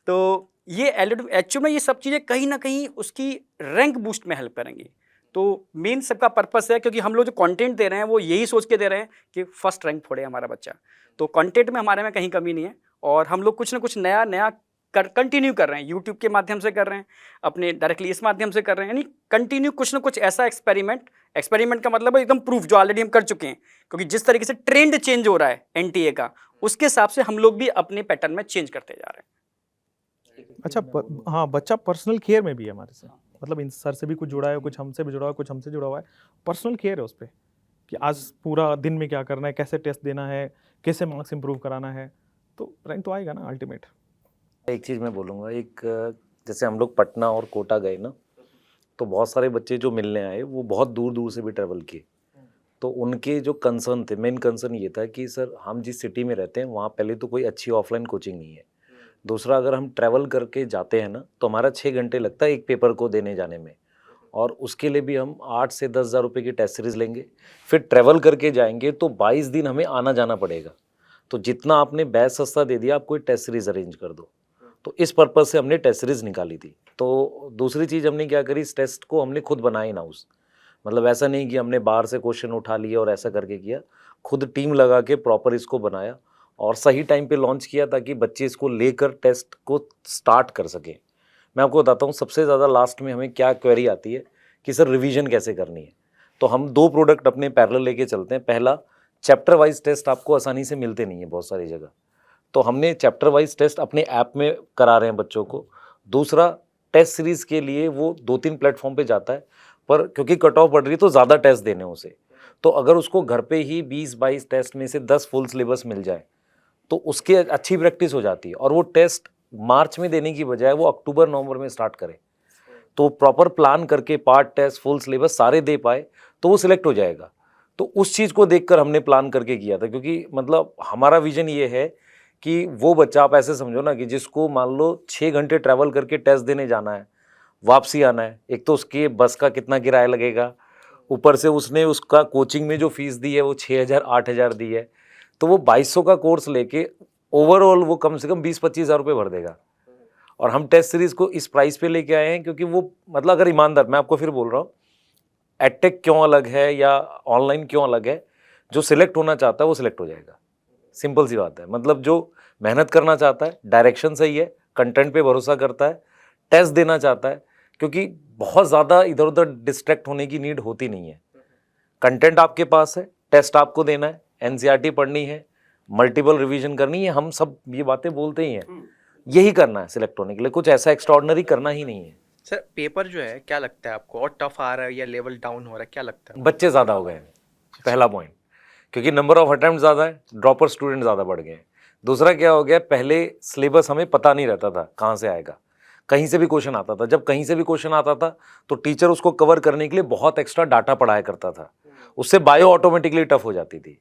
तो ये एक्चुअल में ये सब चीज़ें कहीं ना कहीं उसकी रैंक बूस्ट में हेल्प करेंगी। तो मेन सबका पर्पस है, क्योंकि हम लोग जो कंटेंट दे रहे हैं वो यही सोच के दे रहे हैं कि फर्स्ट रैंक फोड़े हमारा बच्चा। तो कंटेंट में हमारे में कहीं कमी नहीं है, और हम लोग कुछ ना कुछ नया नया कंटिन्यू कर रहे हैं, यूट्यूब के माध्यम से कर रहे हैं, अपने डायरेक्टली इस माध्यम से कर रहे हैं, यानी कंटिन्यू कुछ ना कुछ ऐसा एक्सपेरिमेंट का मतलब है एकदम प्रूफ, जो ऑलरेडी हम कर चुके हैं। क्योंकि जिस तरीके से ट्रेंड चेंज हो रहा है एनटीए का, उसके हिसाब से हम लोग भी अपने पैटर्न में चेंज करते जा रहे हैं। अच्छा हाँ, बच्चा पर्सनल केयर में भी है हमारे से, मतलब इन सर से भी कुछ जुड़ा है, कुछ हमसे भी जुड़ा हुआ है, कुछ हमसे जुड़ा हुआ है। पर्सनल केयर है उस पर, कि आज पूरा दिन में क्या करना है, कैसे टेस्ट देना है, कैसे मार्क्स इंप्रूव कराना है, तो रैंक तो आएगा ना अल्टीमेट। एक चीज़ मैं बोलूँगा, एक जैसे हम लोग पटना और कोटा गए ना, तो बहुत सारे बच्चे जो मिलने आए वो बहुत दूर दूर से भी ट्रैवल किए। तो उनके जो कंसर्न थे, मेन कंसर्न ये था कि सर हम जिस सिटी में रहते हैं वहाँ पहले तो कोई अच्छी ऑफलाइन कोचिंग नहीं है, दूसरा अगर हम ट्रैवल करके जाते हैं ना तो हमारा 6 घंटे लगता है एक पेपर को देने जाने में, और उसके लिए भी हम 8 से 10 हज़ार रुपये की टेस्ट सीरीज़ लेंगे, फिर ट्रैवल करके जाएंगे तो 22 दिन हमें आना जाना पड़ेगा। तो जितना आपने बैच सस्ता दे दिया, आप कोई टेस्ट सीरीज़ अरेंज कर दो। तो इस पर्पज़ से हमने टेस्ट सीरीज़ निकाली थी। तो दूसरी चीज़ हमने क्या करी, इस टेस्ट को हमने खुद बनाया इन हाउस, मतलब ऐसा नहीं कि हमने बाहर से क्वेश्चन उठा लिए और ऐसा करके किया, खुद टीम लगा के प्रॉपर इसको बनाया और सही टाइम पे लॉन्च किया, ताकि बच्चे इसको लेकर टेस्ट को स्टार्ट कर सकें। मैं आपको बताता हूँ सबसे ज़्यादा लास्ट में हमें क्या क्वेरी आती है कि सर रिवीजन कैसे करनी है। तो हम 2 प्रोडक्ट अपने पैरेलल लेके चलते हैं। पहला, चैप्टर वाइज टेस्ट आपको आसानी से मिलते नहीं है बहुत सारी जगह, तो हमने चैप्टर वाइज टेस्ट अपने ऐप में करा रहे हैं बच्चों को। दूसरा, टेस्ट सीरीज़ के लिए वो 2-3 प्लेटफॉर्म पे जाता है, पर क्योंकि कट ऑफ बढ़ रही है तो ज़्यादा टेस्ट देने उसे, तो अगर उसको घर पे ही 20-22 टेस्ट में से 10 फुल सिलेबस मिल जाए तो उसके अच्छी प्रैक्टिस हो जाती है, और वो टेस्ट मार्च में देने की बजाय वो अक्टूबर नवंबर में स्टार्ट करे, तो प्रॉपर प्लान करके पार्ट टेस्ट फुल सिलेबस सारे दे पाए तो वो सिलेक्ट हो जाएगा। तो उस चीज़ को देखकर हमने प्लान करके किया था, क्योंकि मतलब हमारा विजन ये है कि वो बच्चा, आप ऐसे समझो ना कि जिसको मान लो 6 घंटे ट्रैवल करके टेस्ट देने जाना है, वापसी आना है, एक तो उसके बस का कितना किराया लगेगा, ऊपर से उसने उसका कोचिंग में जो फीस दी है वो 6,000 8,000 दी है, तो वो 2200 का कोर्स लेके ओवरऑल वो कम से कम 20-25 हज़ार रुपये भर देगा। और हम टेस्ट सीरीज़ को इस प्राइस पे लेके आए हैं क्योंकि वो मतलब अगर ईमानदार, मैं आपको फिर बोल रहा हूँ, एडटेक क्यों अलग है या ऑनलाइन क्यों अलग है, जो सिलेक्ट होना चाहता है वो सिलेक्ट हो जाएगा। सिंपल सी बात है। मतलब जो मेहनत करना चाहता है, डायरेक्शन सही है, कंटेंट पे भरोसा करता है, टेस्ट देना चाहता है, क्योंकि बहुत ज़्यादा इधर उधर डिस्ट्रैक्ट होने की नीड होती नहीं है। कंटेंट आपके पास है, टेस्ट आपको देना है, एनसीईआरटी पढ़नी है, मल्टीपल रिवीजन करनी है, हम सब ये बातें बोलते ही हैं, यही करना है सिलेक्ट होने के लिए, कुछ ऐसा एक्स्ट्राऑर्डिनरी करना ही नहीं है। सर पेपर जो है क्या लगता है आपको, और टफ आ रहा है या लेवल डाउन हो रहा है, क्या लगता है? बच्चे ज़्यादा हो गए हैं, पहला पॉइंट, क्योंकि नंबर ऑफ अटेम्प्ट ज़्यादा है, ड्रॉपर स्टूडेंट ज़्यादा बढ़ गए हैं। दूसरा क्या हो गया, पहले सिलेबस हमें पता नहीं रहता था कहाँ से आएगा, कहीं से भी क्वेश्चन आता था। जब कहीं से भी क्वेश्चन आता था तो टीचर उसको कवर करने के लिए बहुत एक्स्ट्रा डाटा पढ़ाया करता था, उससे बायो ऑटोमेटिकली टफ हो जाती थी।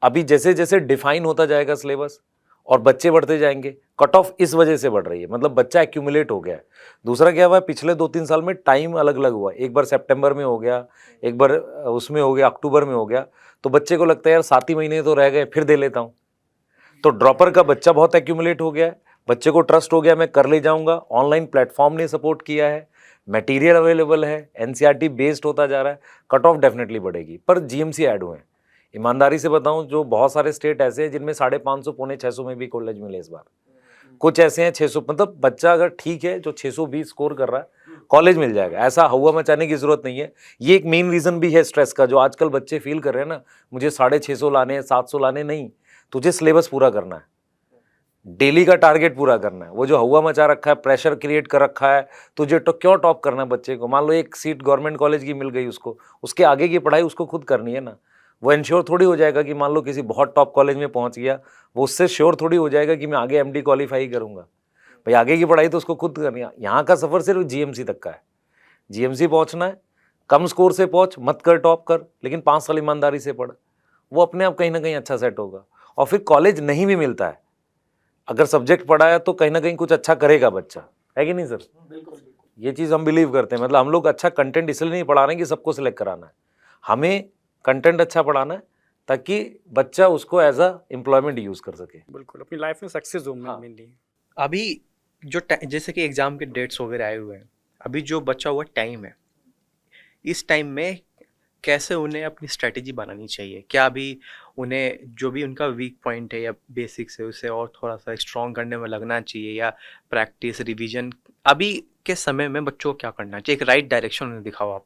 अभी जैसे जैसे डिफाइन होता जाएगा सिलेबस और बच्चे बढ़ते जाएंगे, कट ऑफ इस वजह से बढ़ रही है, मतलब बच्चा एक्यूमुलेट हो गया है। दूसरा क्या हुआ है, पिछले 2-3 साल में टाइम अलग अलग हुआ, एक बार सितंबर में हो गया, एक बार उसमें हो गया, अक्टूबर में हो गया, तो बच्चे को लगता है यार 7 ही महीने तो रह गए, फिर दे लेता हूँ। तो ड्रॉपर का बच्चा बहुत एक्यूमुलेट हो गया है, बच्चे को ट्रस्ट हो गया मैं कर ले जाऊँगा, ऑनलाइन प्लेटफॉर्म ने सपोर्ट किया है, मटेरियल अवेलेबल है, एनसीईआरटी बेस्ड होता जा रहा है, कट ऑफ डेफिनेटली बढ़ेगी। पर जीएमसी ऐड हुए हैं, ईमानदारी से बताऊं, जो बहुत सारे स्टेट ऐसे हैं जिनमें 550 पौने 600 में भी कॉलेज मिले इस बार, कुछ ऐसे हैं 600, मतलब बच्चा अगर ठीक है जो 620 स्कोर कर रहा है कॉलेज मिल जाएगा, ऐसा हवा मचाने की जरूरत नहीं है। ये एक मेन रीजन भी है स्ट्रेस का, जो आजकल बच्चे फील कर रहे हैं ना, मुझे 650 लाने हैं, 700 लाने, नहीं, तुझे सिलेबस पूरा करना है, डेली का टारगेट पूरा करना है। वो जो हवा मचा रखा है, प्रेशर क्रिएट कर रखा है, तुझे तो क्यों टॉप करना है बच्चे को। मान लो एक सीट गवर्नमेंट कॉलेज की मिल गई उसको, उसके आगे की पढ़ाई उसको खुद करनी है ना। वो इंश्योर थोड़ी हो जाएगा कि मान लो किसी बहुत टॉप कॉलेज में पहुंच गया, वो उससे श्योर थोड़ी हो जाएगा कि मैं आगे एमडी क्वालिफाई करूंगा। भाई आगे की पढ़ाई तो उसको खुद करनी है। यहाँ का सफ़र सिर्फ जीएमसी तक का है, जीएमसी पहुँचना है, कम स्कोर से पहुँच, मत कर टॉप कर, लेकिन 5 साल ईमानदारी से पढ़, वो अपने आप कहीं ना कहीं अच्छा सेट होगा। और फिर कॉलेज नहीं भी मिलता है, अगर सब्जेक्ट पढ़ा है तो कहीं ना कहीं कुछ अच्छा करेगा बच्चा, है कि नहीं सर? ये चीज़ हम बिलीव करते हैं। मतलब हम लोग अच्छा कंटेंट इसलिए नहीं पढ़ा रहे हैं कि सबको सिलेक्ट कराना है, हमें कंटेंट अच्छा पढ़ाना है ताकि बच्चा उसको एज अ एम्प्लॉयमेंट यूज़ कर सके। बिल्कुल, अपनी लाइफ में सक्सेस हो हाँ। मेनली। अभी जो जैसे कि एग्जाम के डेट्स वगैरह आए हुए हैं, अभी जो बचा हुआ टाइम है, इस टाइम में कैसे उन्हें अपनी स्ट्रेटेजी बनानी चाहिए? क्या अभी उन्हें जो भी उनका वीक पॉइंट है या बेसिक्स है उसे और थोड़ा सा स्ट्रॉन्ग करने में लगना चाहिए, या प्रैक्टिस रिवीजन, अभी के समय में बच्चों को क्या करना चाहिए? एक राइट डायरेक्शन उन्हें दिखाओ आप।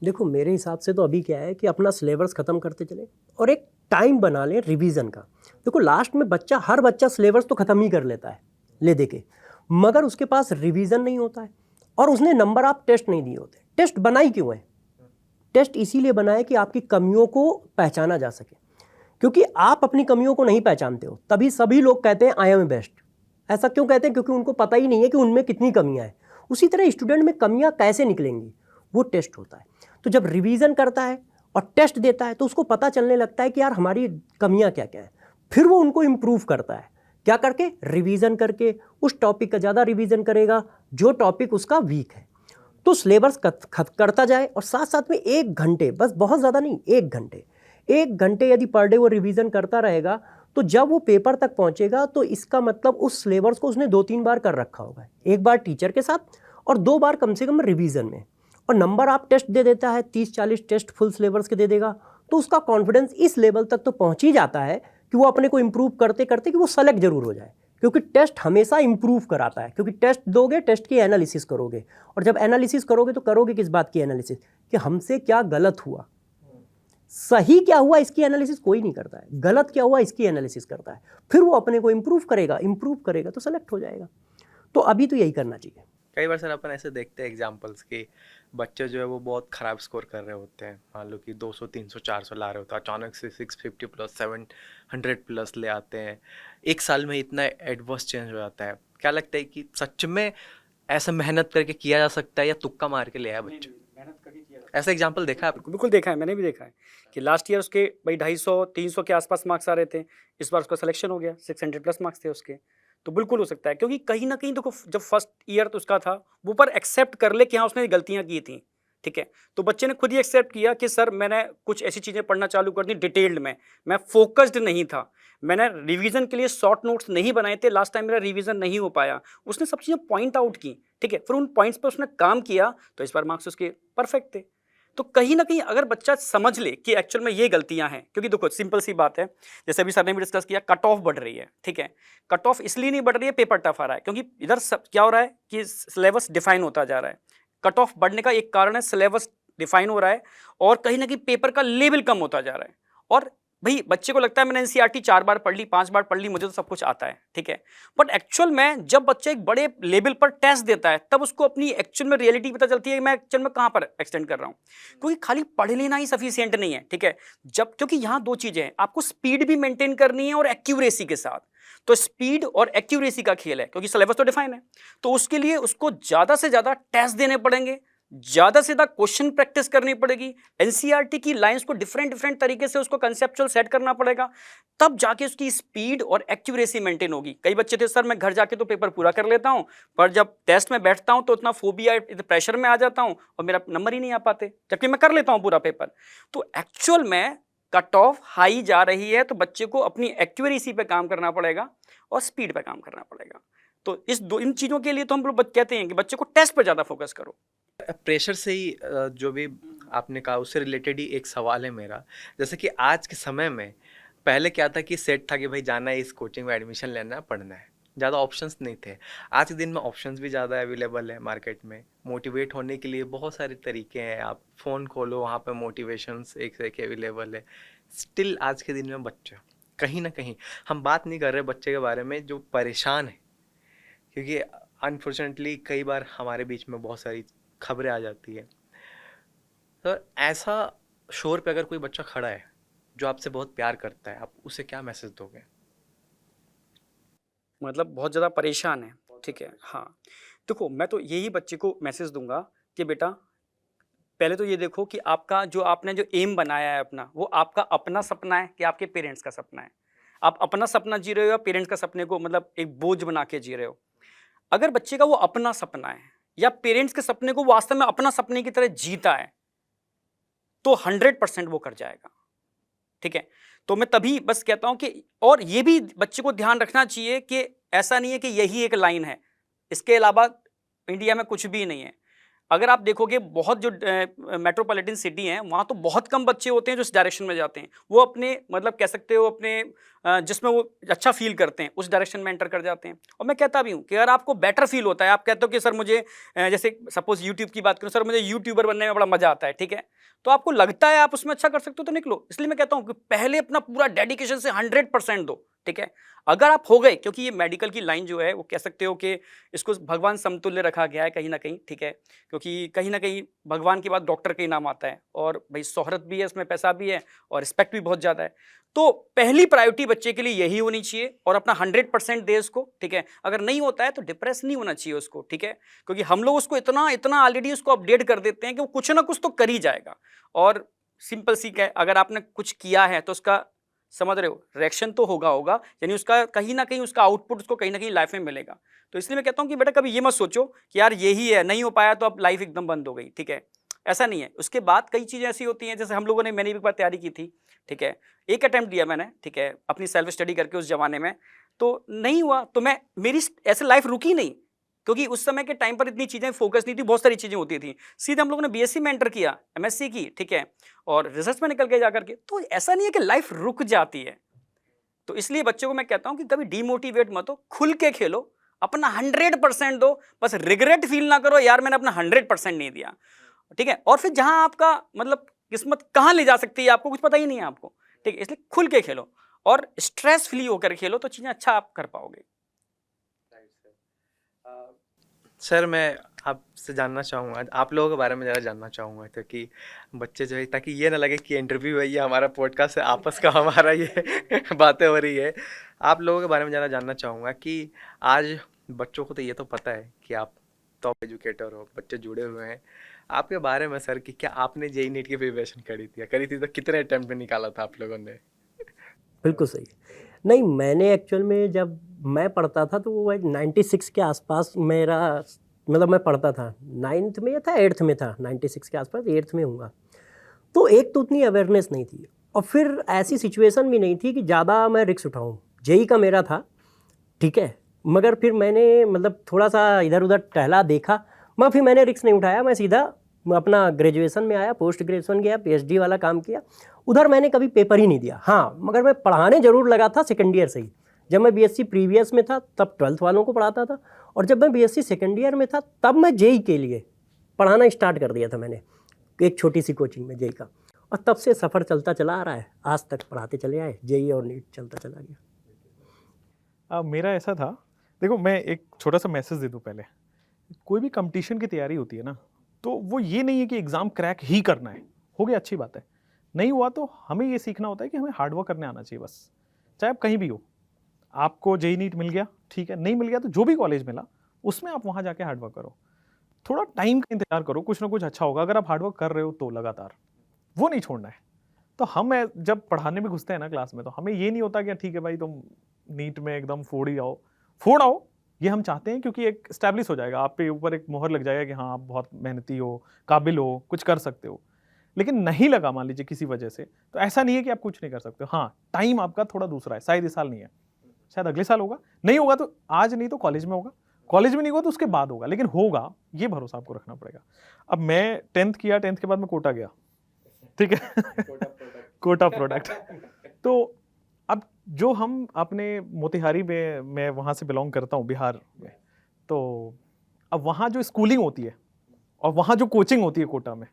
देखो मेरे हिसाब से तो अभी क्या है कि अपना सिलेबस ख़त्म करते चले और एक टाइम बना लें रिवीजन का। देखो लास्ट में हर बच्चा सिलेबस तो ख़त्म ही कर लेता है ले दे के, मगर उसके पास रिवीजन नहीं होता है और उसने नंबर ऑफ टेस्ट नहीं दिए होते। टेस्ट बनाई क्यों है? टेस्ट इसीलिए बनाए कि आपकी कमियों को पहचाना जा सके, क्योंकि आप अपनी कमियों को नहीं पहचानते हो, तभी सभी लोग कहते हैं आई एम बेस्ट। ऐसा क्यों कहते हैं? क्योंकि उनको पता ही नहीं है कि उनमें कितनी कमियां हैं। उसी तरह स्टूडेंट में कमियां कैसे निकलेंगी, वो टेस्ट होता है। तो जब रिवीजन करता है और टेस्ट देता है तो उसको पता चलने लगता है कि यार हमारी कमियां क्या क्या है। फिर वो उनको इम्प्रूव करता है, क्या करके? रिवीजन करके। उस टॉपिक का ज़्यादा रिवीजन करेगा जो टॉपिक उसका वीक है। तो सिलेबस करता जाए और साथ साथ में 1 घंटे, बस बहुत ज़्यादा नहीं, 1 घंटे यदि पर डे वो रिवीजन करता रहेगा तो जब वो पेपर तक पहुंचेगा तो इसका मतलब उस सिलेबस को उसने 2-3 बार कर रखा होगा, 1 बार टीचर के साथ और 2 बार कम से कम रिवीजन में। और नंबर आप टेस्ट दे देता है, 30-40 टेस्ट फुल सिलेबस के दे देगा, तो उसका कॉन्फिडेंस इस लेवल तक तो पहुंच ही जाता है कि वो अपने को इम्प्रूव करते करते कि वो सेलेक्ट जरूर हो जाए। क्योंकि टेस्ट हमेशा इम्प्रूव कराता है, क्योंकि टेस्ट दोगे, टेस्ट की एनालिसिस करोगे, और जब एनालिसिस करोगे तो करोगे किस बात की एनालिसिस? कि हमसे क्या गलत हुआ, सही क्या हुआ इसकी एनालिसिस कोई नहीं करता है, गलत क्या हुआ इसकी एनालिसिस करता है। फिर वो अपने को इम्प्रूव करेगा तो सेलेक्ट हो जाएगा। तो अभी तो यही करना चाहिए। कई बार सर अपन ऐसे देखते हैं एग्जाम्पल्स कि बच्चे जो है वो बहुत ख़राब स्कोर कर रहे होते हैं, मान लो कि 200 300 400 ला रहे होते हैं, अचानक से 650 प्लस 700 प्लस ले आते हैं, एक साल में इतना एडवर्स चेंज हो जाता है। क्या लगता है कि सच में ऐसा मेहनत करके किया जा सकता है या तुक्का मार के ले आया बच्चे? मेहनत करके किया ऐसा एग्जाम्पल देखा है आपने? बिल्कुल देखा है, मैंने भी देखा है कि लास्ट ईयर उसके भाई 250-300 के आसपास मार्क्स आ रहे थे, इस बार उसका सिलेक्शन हो गया, 600 प्लस मार्क्स थे उसके। तो बिल्कुल हो सकता है, क्योंकि कहीं ना कहीं देखो जब फर्स्ट ईयर तो उसका था, वो पर एक्सेप्ट कर ले कि हाँ उसने गलतियां की थी, ठीक है। तो बच्चे ने खुद ही एक्सेप्ट किया कि सर मैंने कुछ ऐसी चीज़ें पढ़ना चालू कर दी डिटेल्ड में, मैं फोकस्ड नहीं था, मैंने रिवीजन के लिए शॉर्ट नोट्स नहीं बनाए थे, लास्ट टाइम मेरा रिवीजन नहीं हो पाया। उसने सब चीज़ें पॉइंट आउट की, ठीक है, फिर उन पॉइंट्स पर उसने काम किया, तो इस बार मार्क्स उसके परफेक्ट थे। तो कहीं ना कहीं अगर बच्चा समझ ले कि एक्चुअल में ये गलतियां हैं, क्योंकि देखो सिंपल सी बात है, जैसे अभी सर ने भी डिस्कस किया, कट ऑफ बढ़ रही है, ठीक है। कट ऑफ इसलिए नहीं बढ़ रही है, पेपर टफ आ रहा है, क्योंकि इधर सब क्या हो रहा है कि सिलेबस डिफाइन होता जा रहा है। कट ऑफ बढ़ने का एक कारण है सिलेबस डिफाइन हो रहा है, और कहीं ना कहीं पेपर का लेवल कम होता जा रहा है। और भाई बच्चे को लगता है मैंने एनसीईआरटी 4 बार पढ़ ली, 5 बार पढ़ ली, मुझे तो सब कुछ आता है, ठीक है। बट एक्चुअल में जब बच्चा एक बड़े लेवल पर टेस्ट देता है, तब उसको अपनी एक्चुअल में रियलिटी पता चलती है कि मैं एक्चुअल में कहाँ पर एक्सटेंड कर रहा हूँ। क्योंकि खाली पढ़ लेना ही सफिशिएंट नहीं है, ठीक है। जब क्योंकि यहाँ दो चीजें हैं, आपको स्पीड भी मेंटेन करनी है और एक्यूरेसी के साथ। तो स्पीड और एक्यूरेसी का खेल है, क्योंकि सिलेबस तो डिफाइन है, तो उसके लिए उसको ज्यादा से ज्यादा टेस्ट देने पड़ेंगे, ज्यादा से ज्यादा क्वेश्चन प्रैक्टिस करनी पड़ेगी, एनसीईआरटी की लाइंस को डिफरेंट तरीके से उसको कंसेप्चुअल सेट करना पड़ेगा, तब जाके उसकी स्पीड और एक्यूरेसी मेंटेन होगी। कई बच्चे थे सर मैं घर जाके तो पेपर पूरा कर लेता हूं, पर जब टेस्ट में बैठता हूं तो इतना फोबिया प्रेशर में आ जाता हूं और मेरा नंबर ही नहीं आ पाते, जबकि मैं कर लेता हूं पूरा पेपर। तो एक्चुअल में कट ऑफ हाई जा रही है, तो बच्चे को अपनी एक्यूरेसी पे काम करना पड़ेगा और स्पीड पे काम करना पड़ेगा। तो इन चीजों के लिए तो हम लोग कहते हैं कि बच्चे को टेस्ट पर ज्यादा फोकस करो। प्रेशर से ही जो भी आपने कहा उससे रिलेटेड ही एक सवाल है मेरा, जैसे कि आज के समय में, पहले क्या था कि सेट था कि भाई जाना है इस कोचिंग में एडमिशन लेना है, पढ़ना है, ज़्यादा ऑप्शंस नहीं थे। आज के दिन में ऑप्शंस भी ज़्यादा अवेलेबल है मार्केट में, मोटिवेट होने के लिए बहुत सारे तरीके हैं, आप फ़ोन खोलो वहाँ पे मोटिवेशंस एक से एक अवेलेबल है। स्टिल आज के दिन में बच्चा कहीं ना कहीं, हम बात नहीं कर रहे बच्चे के बारे में जो परेशान है, क्योंकि अनफॉर्चुनेटली कई बार हमारे बीच में बहुत सारी खबरें आ जाती है। तो ऐसा शोर पे अगर कोई बच्चा खड़ा है जो आपसे बहुत प्यार करता है, आप उसे क्या मैसेज दोगे? मतलब बहुत ज़्यादा परेशान है, ठीक है, हाँ। देखो मैं तो यही बच्चे को मैसेज दूंगा कि बेटा पहले तो ये देखो कि आपका जो आपने जो एम बनाया है अपना, वो आपका अपना सपना है कि आपके पेरेंट्स का सपना है। आप अपना सपना जी रहे हो या पेरेंट्स का सपने को मतलब एक बोझ बना के जी रहे हो। अगर बच्चे का वो अपना सपना है या पेरेंट्स के सपने को वास्तव में अपना सपने की तरह जीता है, तो 100% वो कर जाएगा, ठीक है। तो मैं तभी बस कहता हूं कि, और ये भी बच्चे को ध्यान रखना चाहिए कि ऐसा नहीं है कि यही एक लाइन है, इसके अलावा इंडिया में कुछ भी नहीं है। अगर आप देखोगे बहुत जो मेट्रोपॉलिटन सिटी हैं, वहाँ तो बहुत कम बच्चे होते हैं जो इस डायरेक्शन में जाते हैं। वो अपने मतलब कह सकते हो अपने जिसमें वो अच्छा फील करते हैं उस डायरेक्शन में एंटर कर जाते हैं। और मैं कहता भी हूँ कि अगर आपको बेटर फील होता है, आप कहते हो कि सर मुझे जैसे सपोज यूट्यूब की बात करूँ, सर मुझे यूट्यूबर बनने में बड़ा मजा आता है, ठीक है, तो आपको लगता है आप उसमें अच्छा कर सकते हो तो निकलो। इसलिए मैं कहता हूँ कि पहले अपना पूरा डेडिकेशन से 100% दो, ठीक है। अगर आप हो गए, क्योंकि ये मेडिकल की लाइन जो है वो कह सकते हो कि इसको भगवान समतुल्य रखा गया है कहीं ना कहीं, ठीक है, क्योंकि कहीं ना कहीं भगवान के बाद डॉक्टर का ही नाम आता है, और भाई शोहरत भी है इसमें, पैसा भी है और रिस्पेक्ट भी बहुत ज़्यादा है। तो पहली प्रायोरिटी बच्चे के लिए यही होनी चाहिए और अपना 100% दे उसको, ठीक है। अगर नहीं होता है तो डिप्रेस नहीं होना चाहिए उसको, ठीक है, क्योंकि हम लोग उसको इतना इतना ऑलरेडी उसको अपडेट कर देते हैं कि वो कुछ ना कुछ तो कर ही जाएगा। और सिंपल सी है, अगर आपने कुछ किया है तो उसका समझ रहे हो रिएक्शन तो होगा, यानी उसका कहीं ना कहीं उसका आउटपुट उसको कहीं ना कहीं लाइफ में मिलेगा। तो इसलिए मैं कहता हूँ कि बेटा कभी ये मत सोचो कि यार यही है, नहीं हो पाया तो अब लाइफ एकदम बंद हो गई, ठीक है, ऐसा नहीं है। उसके बाद कई चीज़ें ऐसी होती हैं, जैसे हम लोगों ने, मैंने भी एक बार तैयारी की थी, ठीक है, एक अटेम्प्ट दिया मैंने, ठीक है, अपनी सेल्फ स्टडी करके उस जमाने में, तो नहीं हुआ, तो मैं मेरी ऐसे लाइफ रुकी नहीं, क्योंकि उस समय के टाइम पर इतनी चीज़ें फोकस नहीं थी, बहुत सारी चीज़ें होती थी। सीधे हम लोगों ने बीएससी में एंटर किया, एमएससी की, ठीक है, और रिसर्च में निकल के जाकर के, तो ऐसा नहीं है कि लाइफ रुक जाती है। तो इसलिए बच्चों को मैं कहता हूं कि कभी डीमोटिवेट मत हो, खुल के खेलो, अपना 100% दो, बस रिग्रेट फील ना करो यार मैंने अपना 100% नहीं दिया, ठीक है। और फिर जहां आपका मतलब किस्मत कहां ले जा सकती है आपको कुछ पता ही नहीं है आपको, ठीक है, इसलिए खुल के खेलो और स्ट्रेस फ्री होकर खेलो, तो चीजें अच्छा आप कर पाओगे। सर मैं आपसे जानना चाहूँगा, आप लोगों के बारे में ज़रा जानना चाहूँगा, ताकि बच्चे जो है, ताकि ये ना लगे कि इंटरव्यू है, ये हमारा पॉडकास्ट है, आपस का हमारा ये बातें हो रही है। आप लोगों के बारे में ज़रा जानना चाहूँगा कि आज बच्चों को तो ये तो पता है कि आप टॉप एजुकेटर हो, बच्चे जुड़े हुए हैं। आपके बारे में सर कि क्या आपने जेई नीट की प्रिपरेशन करी थी तो कितने अटेम्प्ट में निकाला था आप लोगों ने? बिल्कुल सही। नहीं, मैंने एक्चुअल में जब मैं पढ़ता था तो वो 96 के आसपास मेरा, मतलब मैं पढ़ता था 9th में या था 8th में था, 96 के आसपास 8th में हूँगा। तो एक तो उतनी अवेयरनेस नहीं थी और फिर ऐसी सिचुएशन भी नहीं थी कि ज़्यादा मैं रिस्क उठाऊँ। जेई का मेरा था, ठीक है, मगर फिर मैंने मतलब थोड़ा सा इधर उधर टहला देखा, मगर फिर मैंने रिस्क नहीं उठाया। मैं सीधा अपना ग्रेजुएशन में आया, पोस्ट ग्रेजुएशन गया, पीएचडी वाला काम किया। उधर मैंने कभी पेपर ही नहीं दिया। हाँ, मगर मैं पढ़ाने ज़रूर लगा था सेकेंड ईयर से ही। जब मैं बीएससी प्रीवियस में था तब 12th वालों को पढ़ाता था, और जब मैं बीएससी सेकेंड ईयर में था तब मैं जेई के लिए पढ़ाना स्टार्ट कर दिया था मैंने, एक छोटी सी कोचिंग में जेई का। और तब से सफ़र चलता चला आ रहा है, आज तक पढ़ाते चले आए, जेई और नीट चलता चला गया। मेरा ऐसा था, देखो मैं एक छोटा सा मैसेज दे दूं पहले। कोई भी कंपटीशन की तैयारी होती है ना, तो वो ये नहीं है कि एग्ज़ाम क्रैक ही करना है, हो गया अच्छी बात है। नहीं हुआ तो हमें ये सीखना होता है कि हमें हार्डवर्क करने आना चाहिए बस, चाहे आप कहीं भी हो। आपको जेई नीट मिल गया, ठीक है, नहीं मिल गया तो जो भी कॉलेज मिला उसमें आप वहाँ जाके हार्डवर्क करो, थोड़ा टाइम का इंतजार करो, कुछ ना कुछ अच्छा होगा। अगर आप हार्डवर्क कर रहे हो तो लगातार वो नहीं छोड़ना है। तो हम जब पढ़ाने में घुसते हैं ना क्लास में, तो हमें ये नहीं होता कि ठीक है भाई तुम नीट में एकदम फोड़ आओ। ये हम चाहते हैं क्योंकि एक स्टैब्लिश हो जाएगा, आप पे ऊपर एक मोहर लग जाएगा कि हाँ आप बहुत मेहनती हो, काबिल हो, कुछ कर सकते हो। लेकिन नहीं लगा मान लीजिए किसी वजह से, तो ऐसा नहीं है कि आप कुछ नहीं कर सकते हो। हाँ, टाइम आपका थोड़ा दूसरा है, शायद इस साल नहीं है, शायद अगले साल होगा, नहीं होगा तो आज नहीं तो कॉलेज में होगा, कॉलेज में नहीं होगा तो उसके बाद होगा, लेकिन होगा, ये भरोसा आपको रखना पड़ेगा। अब मैं 10th किया, 10th के बाद मैं कोटा गया, ठीक है कोटा प्रोडक्ट। तो अब जो हम अपने मोतिहारी में, मैं वहाँ से बिलोंग करता हूँ बिहार में, तो अब वहाँ जो स्कूलिंग होती है और वहाँ जो कोचिंग होती है कोटा में,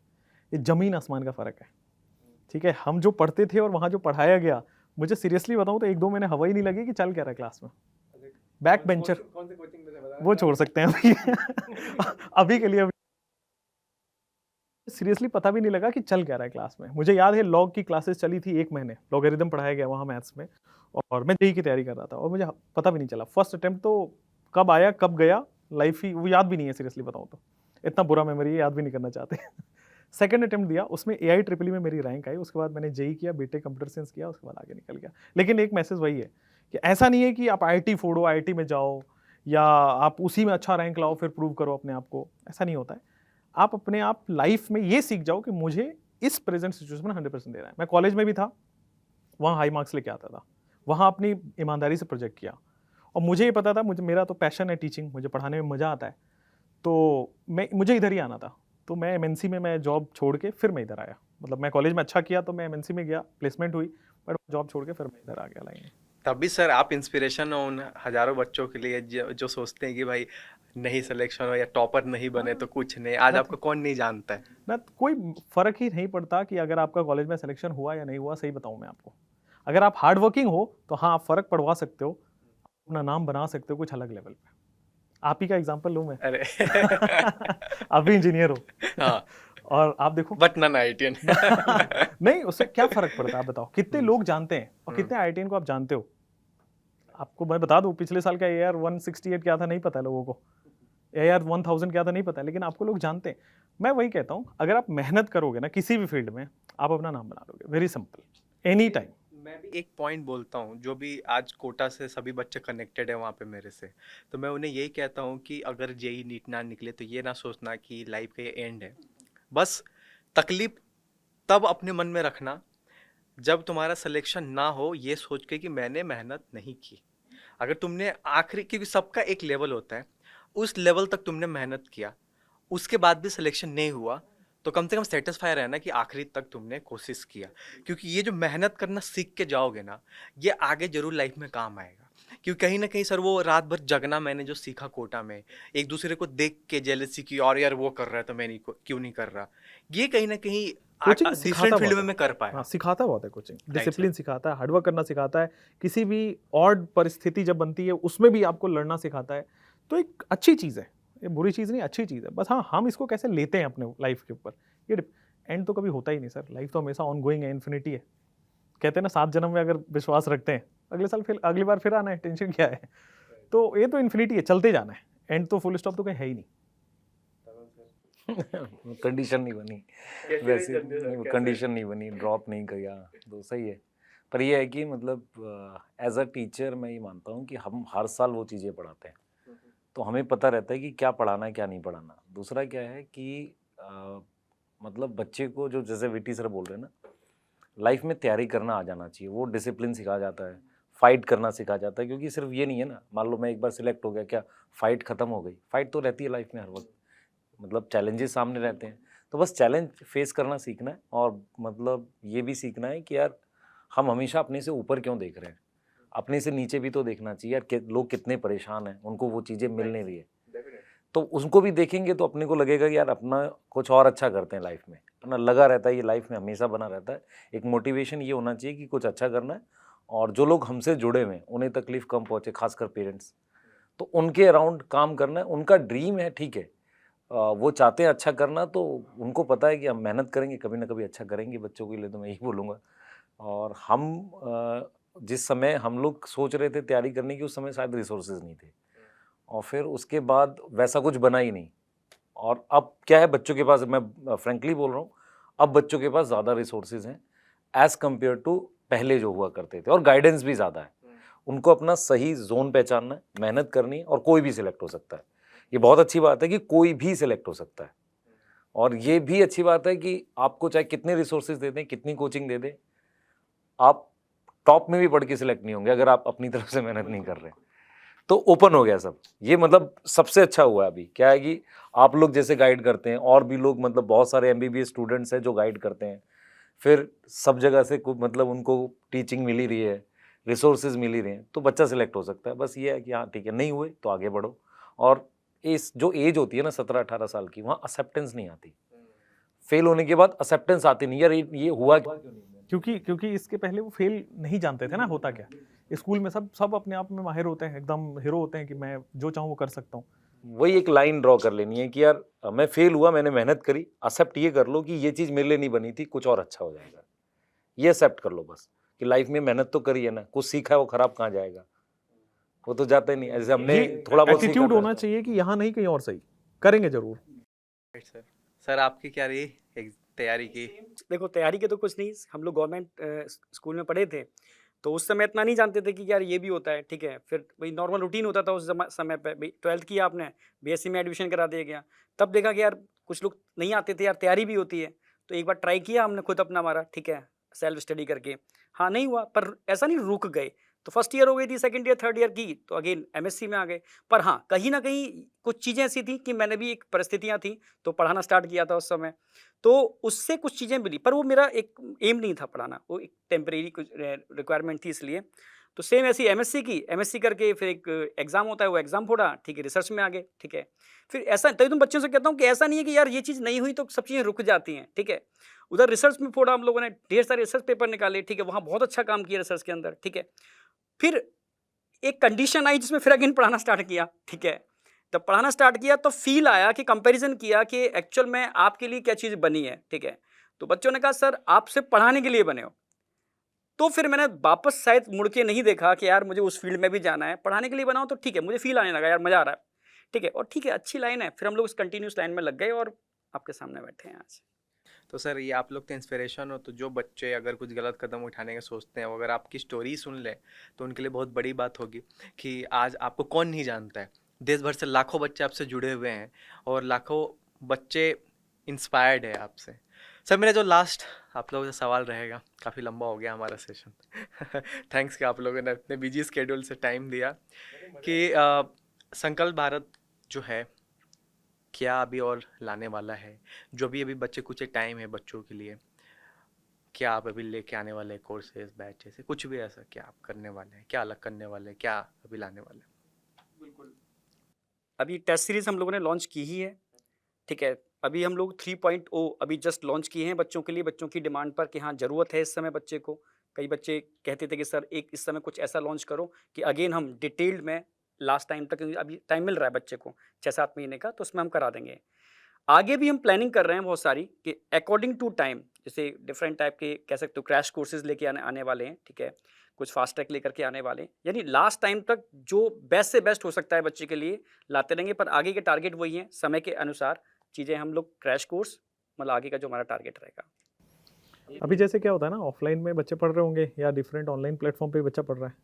ये ज़मीन आसमान का फ़र्क है, ठीक है। हम जो पढ़ते थे और वहाँ जो पढ़ाया गया, मुझे सीरियसली बताऊँ तो 1-2 महीने हवा ही नहीं लगी कि चल क्या रहा है क्लास में। बैक बेंचर, वो छोड़ सकते हैं अभी अभी के लिए सीरियसली पता भी नहीं लगा कि चल क्या रहा है क्लास में। मुझे याद है लॉग की क्लासेस चली थी 1 महीने, लॉगरिदम पढ़ाया गया वहाँ मैथ्स में, और मैं जेईई की तैयारी कर रहा था और मुझे पता भी नहीं चला। फर्स्ट अटेम्प्ट तो कब आया कब गया, लाइफ ही वो याद भी नहीं है सीरियसली बताऊँ तो, इतना बुरा मेमोरी है, याद भी नहीं करना चाहते सेकंड अटेम्प्ट दिया, उसमें एआई ट्रिपल में मेरी रैंक आई। उसके बाद मैंने जेईई किया, बीटेक कंप्यूटर साइंस किया, उसके बाद आगे निकल गया। लेकिन एक मैसेज वही है कि ऐसा नहीं है कि आप आईआईटी फोड़ो, आईआईटी में जाओ या आप उसी में अच्छा रैंक लाओ फिर प्रूव करो अपने आप को, ऐसा नहीं होता है। आप अपने आप लाइफ में ये सीख जाओ कि मुझे इस प्रेजेंट सिचुएशन में 100% देना है। मैं कॉलेज में भी था, वहाँ हाई मार्क्स लेके आता था, वहाँ अपनी ईमानदारी से प्रोजेक्ट किया, और मुझे ये पता था मेरा तो पैशन है टीचिंग, मुझे पढ़ाने में मज़ा आता है, तो मुझे इधर ही आना था। तो मैं एमएनसी में मैं जॉब छोड़ के फिर मैं इधर आया। मतलब मैं कॉलेज में अच्छा किया तो मैं एमएनसी में गया, प्लेसमेंट हुई, बट जॉब छोड़ के फिर मैं इधर आ गया लाइन में। तभी सर आप इंस्पिरेशन हो उन हजारों बच्चों के लिए जो सोचते हैं कि भाई नहीं सिलेक्शन हो या टॉपर नहीं बने तो कुछ नहीं। आज आपको कौन नहीं जानता है ना, कोई फर्क ही नहीं पड़ता कि अगर आपका कॉलेज में सिलेक्शन हुआ या नहीं हुआ। सही बताऊं मैं आपको, अगर आप हार्ड वर्किंग हो तो हाँ आप फर्क पड़वा सकते हो, अपना नाम बना सकते हो कुछ अलग लेवल पे। आप ही का एग्जांपल लूं मैं अरे आप भी इंजीनियर हो हाँ, और आप देखो बट नॉन आईआईटीएन नहीं, उससे क्या फर्क पड़ता है आप बताओ। कितने लोग जानते हैं और कितने आईआईटीएन को आप जानते हो? आपको मैं बता दूं, पिछले साल का AR 168 क्या था नहीं पता लोगों को, AR 1000 क्या था नहीं पता, लेकिन आपको लोग जानते हैं। मैं वही कहता हूँ, अगर आप मेहनत करोगे ना किसी भी फील्ड में, आप अपना नाम बना लोगे, वेरी सिंपल, एनी टाइम। मैं भी एक पॉइंट बोलता हूँ, जो भी आज कोटा से सभी बच्चे कनेक्टेड है वहाँ पे मेरे से, तो मैं उन्हें यही कहता हूँ कि अगर जेईई नीट ना निकले तो ये ना सोचना कि लाइफ का ये एंड है। बस तकलीफ तब अपने मन में रखना जब तुम्हारा सिलेक्शन ना हो, ये सोच के कि मैंने मेहनत नहीं की। अगर तुमने आखिरी, क्योंकि सबका एक लेवल होता है, उस लेवल तक तुमने मेहनत किया, उसके बाद भी सिलेक्शन नहीं हुआ, तो कम से कम सेटिस्फाई रहना कि आखिरी तक तुमने कोशिश किया। क्योंकि ये जो मेहनत करना सीख के जाओगे ना, ये आगे जरूर लाइफ में काम आएगा। क्योंकि कहीं ना कहीं सर वो रात भर जगना मैंने जो सीखा कोटा में, एक दूसरे को देख के जेलसी की, और यार वो कर रहा है तो मैं नहीं, क्यों नहीं कर रहा, ये कहीं ना कहीं कोचिंग डिफरेंट फील्ड में मैं कर पाया। हाँ, सिखाता बहुत है कोचिंग, डिसिप्लिन sir. सिखाता है, हार्डवर्क करना सिखाता है, किसी भी ऑड परिस्थिति जब बनती है उसमें भी आपको लड़ना सिखाता है। तो एक अच्छी चीज़ है, ये बुरी चीज़ नहीं, अच्छी चीज़ है, बस हाँ हम इसको कैसे लेते हैं अपने लाइफ के ऊपर, ये एंड तो कभी होता ही नहीं सर, लाइफ तो हमेशा ऑन गोइंग है, इन्फिनिटी है। कहते हैं ना 7 जन्म में अगर विश्वास रखते हैं, अगले साल फिर अगली बार फिर आना है, टेंशन क्या है। तो ये तो इन्फिनिटी है, चलते जाना है, एंड तो फुल स्टॉप तो कहीं है ही नहीं। कंडीशन नहीं बनी, वैसे कंडीशन नहीं बनी, ड्रॉप नहीं किया तो सही है। पर ये है कि मतलब एज अ टीचर मैं ये मानता हूँ कि हम हर साल वो चीज़ें पढ़ाते हैं, तो हमें पता रहता है कि क्या पढ़ाना है क्या नहीं पढ़ाना। दूसरा क्या है कि मतलब बच्चे को जो जैसे वीटी सर बोल रहे हैं ना, लाइफ में तैयारी करना आ जाना चाहिए, वो डिसिप्लिन सिखाया जाता है, फाइट करना सिखाया जाता है। क्योंकि सिर्फ ये नहीं है ना, मान लो मैं एक बार सिलेक्ट हो गया, क्या फाइट खत्म हो गई? फाइट तो रहती है लाइफ में हर वक्त, मतलब चैलेंजेस सामने रहते हैं, तो बस चैलेंज फेस करना सीखना है। और मतलब ये भी सीखना है कि यार हम हमेशा अपने से ऊपर क्यों देख रहे हैं, अपने से नीचे भी तो देखना चाहिए यार, लोग कितने परेशान हैं, उनको वो चीज़ें मिल नहीं रही है, तो उनको भी देखेंगे तो अपने को लगेगा कि यार अपना कुछ और अच्छा करते हैं लाइफ में, है ना। लगा रहता है ये लाइफ में हमेशा बना रहता है। एक मोटिवेशन ये होना चाहिए कि कुछ अच्छा करना है, और जो लोग हमसे जुड़े हुए हैं उन्हें तकलीफ कम पहुँचे, खासकर पेरेंट्स, तो उनके अराउंड काम करना है। उनका ड्रीम है, ठीक है, वो चाहते हैं अच्छा करना, तो उनको पता है कि हम मेहनत करेंगे, कभी ना कभी अच्छा करेंगे बच्चों के लिए, तो मैं यही बोलूँगा। और हम जिस समय हम लोग सोच रहे थे तैयारी करने की, उस समय शायद रिसोर्सेज नहीं थे, और फिर उसके बाद वैसा कुछ बना ही नहीं। और अब क्या है, बच्चों के पास, मैं फ्रेंकली बोल रहा हूँ, अब बच्चों के पास ज़्यादा रिसोर्सेज हैं एज़ कम्पेयर टू पहले जो हुआ करते थे, और गाइडेंस भी ज़्यादा है। उनको अपना सही जोन पहचानना है, मेहनत करनी है, और कोई भी सिलेक्ट हो सकता है। ये बहुत अच्छी बात है कि कोई भी सिलेक्ट हो सकता है, और ये भी अच्छी बात है कि आपको चाहे कितने रिसोर्सेज दे दें, कितनी कोचिंग दे दें, आप टॉप में भी पढ़ के सिलेक्ट नहीं होंगे अगर आप अपनी तरफ से मेहनत नहीं कर रहे। तो ओपन हो गया सब, ये मतलब सबसे अच्छा हुआ है। अभी क्या है कि आप लोग जैसे गाइड करते हैं, और भी लोग, मतलब बहुत सारे MBBS स्टूडेंट्स हैं जो गाइड करते हैं, फिर सब जगह से मतलब उनको टीचिंग मिल ही रही है, रिसोर्सेज मिल ही रहे हैं, तो बच्चा सिलेक्ट हो सकता है। बस ये है कि हाँ ठीक है, नहीं हुए तो आगे बढ़ो। और इस जो एज होती है ना 17-18 साल की, वहाँ एक्सेप्टेंस नहीं आती, फेल होने के बाद एक्सेप्टेंस आती नहीं, यार ये हुआ क्यों नहीं। क्योंकि इसके पहले वो फेल नहीं जानते थे ना होता क्या। स्कूल में सब अपने आप में माहिर होते हैं, एकदम हीरो होते हैं कि मैं जो चाहूँ वो कर सकता हूँ। वही एक लाइन ड्रॉ कर लेनी है कि यार मैं फेल हुआ, मैंने मेहनत करी, एक्सेप्ट ये कर लो कि ये चीज़ मेरे लिए नहीं बनी थी, कुछ और अच्छा हो जाएगा, ये एक्सेप्ट कर लो बस, कि लाइफ में मेहनत तो करी है ना, कुछ सीखा है, वो खराब कहाँ जाएगा, वो तो जाता ही नहीं। ऐसे हमने थोड़ा बहुत एटीट्यूड होना चाहिए कि यहाँ नहीं कहीं और सही, करेंगे जरूर। सर सर आपकी क्या रही तैयारी की? देखो तैयारी के तो कुछ नहीं, हम लोग गवर्नमेंट स्कूल में पढ़े थे, तो उस समय इतना नहीं जानते थे कि यार ये भी होता है, ठीक है। फिर वही नॉर्मल रूटीन होता था उस समय पे, भाई 12th किया आपने, BSc में एडमिशन करा दिया गया, तब देखा कि यार कुछ लोग नहीं आते थे यार, तैयारी भी होती है, तो एक बार ट्राई किया हमने खुद अपना मारा, ठीक है, सेल्फ स्टडी करके। हाँ नहीं हुआ, पर ऐसा नहीं रुक गए, तो फर्स्ट ईयर हो गई थी, सेकंड ईयर थर्ड ईयर की, तो अगेन MSc में आ गए। पर हाँ कहीं ना कहीं कुछ चीज़ें ऐसी थी कि मैंने भी, एक परिस्थितियाँ थी, तो पढ़ाना स्टार्ट किया था उस समय, तो उससे कुछ चीज़ें मिली, पर वो मेरा एक एम नहीं था पढ़ाना, वो एक टेम्परेरी कुछ रिक्वायरमेंट थी इसलिए। तो सेम ऐसी MSc की, MSc करके फिर एक एग्ज़ाम होता है, वो एग्ज़ाम फोड़ा, ठीक है, रिसर्च में आ गए, ठीक है। फिर ऐसा, तभी तुम बच्चों से कहता हूँ कि ऐसा नहीं है कि यार ये चीज़ नहीं हुई तो सब चीज़ें रुक जाती हैं, ठीक है। उधर रिसर्च में फोड़ा हम लोगों ने, ढेर सारे रिसर्च पेपर निकाले, ठीक है, वहाँ बहुत अच्छा काम किया रिसर्च के अंदर, ठीक है। फिर एक कंडीशन आई जिसमें फिर अगेन पढ़ाना स्टार्ट किया, ठीक है। जब पढ़ाना स्टार्ट किया तो फील आया कि कंपैरिजन किया कि एक्चुअल में आपके लिए क्या चीज़ बनी है, ठीक है। तो बच्चों ने कहा सर आप सिर्फ पढ़ाने के लिए बने हो। तो फिर मैंने वापस शायद मुड़ के नहीं देखा कि यार मुझे उस फील्ड में भी जाना है, पढ़ाने के लिए बना हो तो ठीक है, मुझे फील आने लगा यार मज़ा आ रहा है, ठीक है, और ठीक है अच्छी लाइन है। फिर हम लोग उस कंटिन्यूस लाइन में लग गए और आपके सामने बैठे हैं आज। तो सर ये आप लोग तो इंस्पिरेशन हो, तो जो बच्चे अगर कुछ गलत कदम उठाने का सोचते हैं, वो अगर आपकी स्टोरी सुन ले तो उनके लिए बहुत बड़ी बात होगी कि आज आपको कौन नहीं जानता है। देश भर से लाखों बच्चे आपसे जुड़े हुए हैं और लाखों बच्चे इंस्पायर्ड है आपसे। सर मेरा जो लास्ट आप लोगों से सवाल रहेगा, काफ़ी लंबा हो गया हमारा सेशन थैंक्स कि आप लोगों ने अपने बिजी स्केड्यूल से टाइम दिया कि संकल्प भारत जो है क्या अभी और लाने वाला है, जो भी अभी बच्चे कुछ टाइम है बच्चों के लिए, क्या आप अभी लेके आने वाले हैं कोर्सेज, बैच, जैसे कुछ भी ऐसा क्या आप करने वाले हैं, क्या अलग करने वाले हैं, क्या अभी लाने वाले हैं? बिल्कुल, अभी टेस्ट सीरीज हम लोगों ने लॉन्च की ही है, ठीक है। अभी हम लोग 3.0 अभी जस्ट लॉन्च किए हैं बच्चों के लिए, बच्चों की डिमांड पर कि हाँ ज़रूरत है इस समय बच्चे को। कई बच्चे कहते थे कि सर एक इस समय कुछ ऐसा लॉन्च करो कि अगेन हम डिटेल्ड में लास्ट टाइम तक, क्योंकि अभी टाइम मिल रहा है बच्चे को 6-7 महीने का, तो उसमें हम करा देंगे। आगे भी हम प्लानिंग कर रहे हैं बहुत सारी कि अकॉर्डिंग टू टाइम, जैसे डिफरेंट टाइप के कह सकते हो क्रैश कोर्सेज लेके आने वाले हैं, ठीक है, कुछ फास्ट ट्रैक लेकर के आने वाले हैं, यानी लास्ट टाइम तक जो बेस्ट से बेस्ट हो सकता है बच्चे के लिए लाते रहेंगे। पर आगे के टारगेट वही हैं, समय के अनुसार चीज़ें हम लोग क्रैश कोर्स, मतलब आगे का जो हमारा टारगेट रहेगा। अभी जैसे क्या होता है ना, ऑफलाइन में बच्चे पढ़ रहे होंगे या डिफरेंट ऑनलाइन प्लेटफॉर्म पे बच्चा पढ़ रहा है,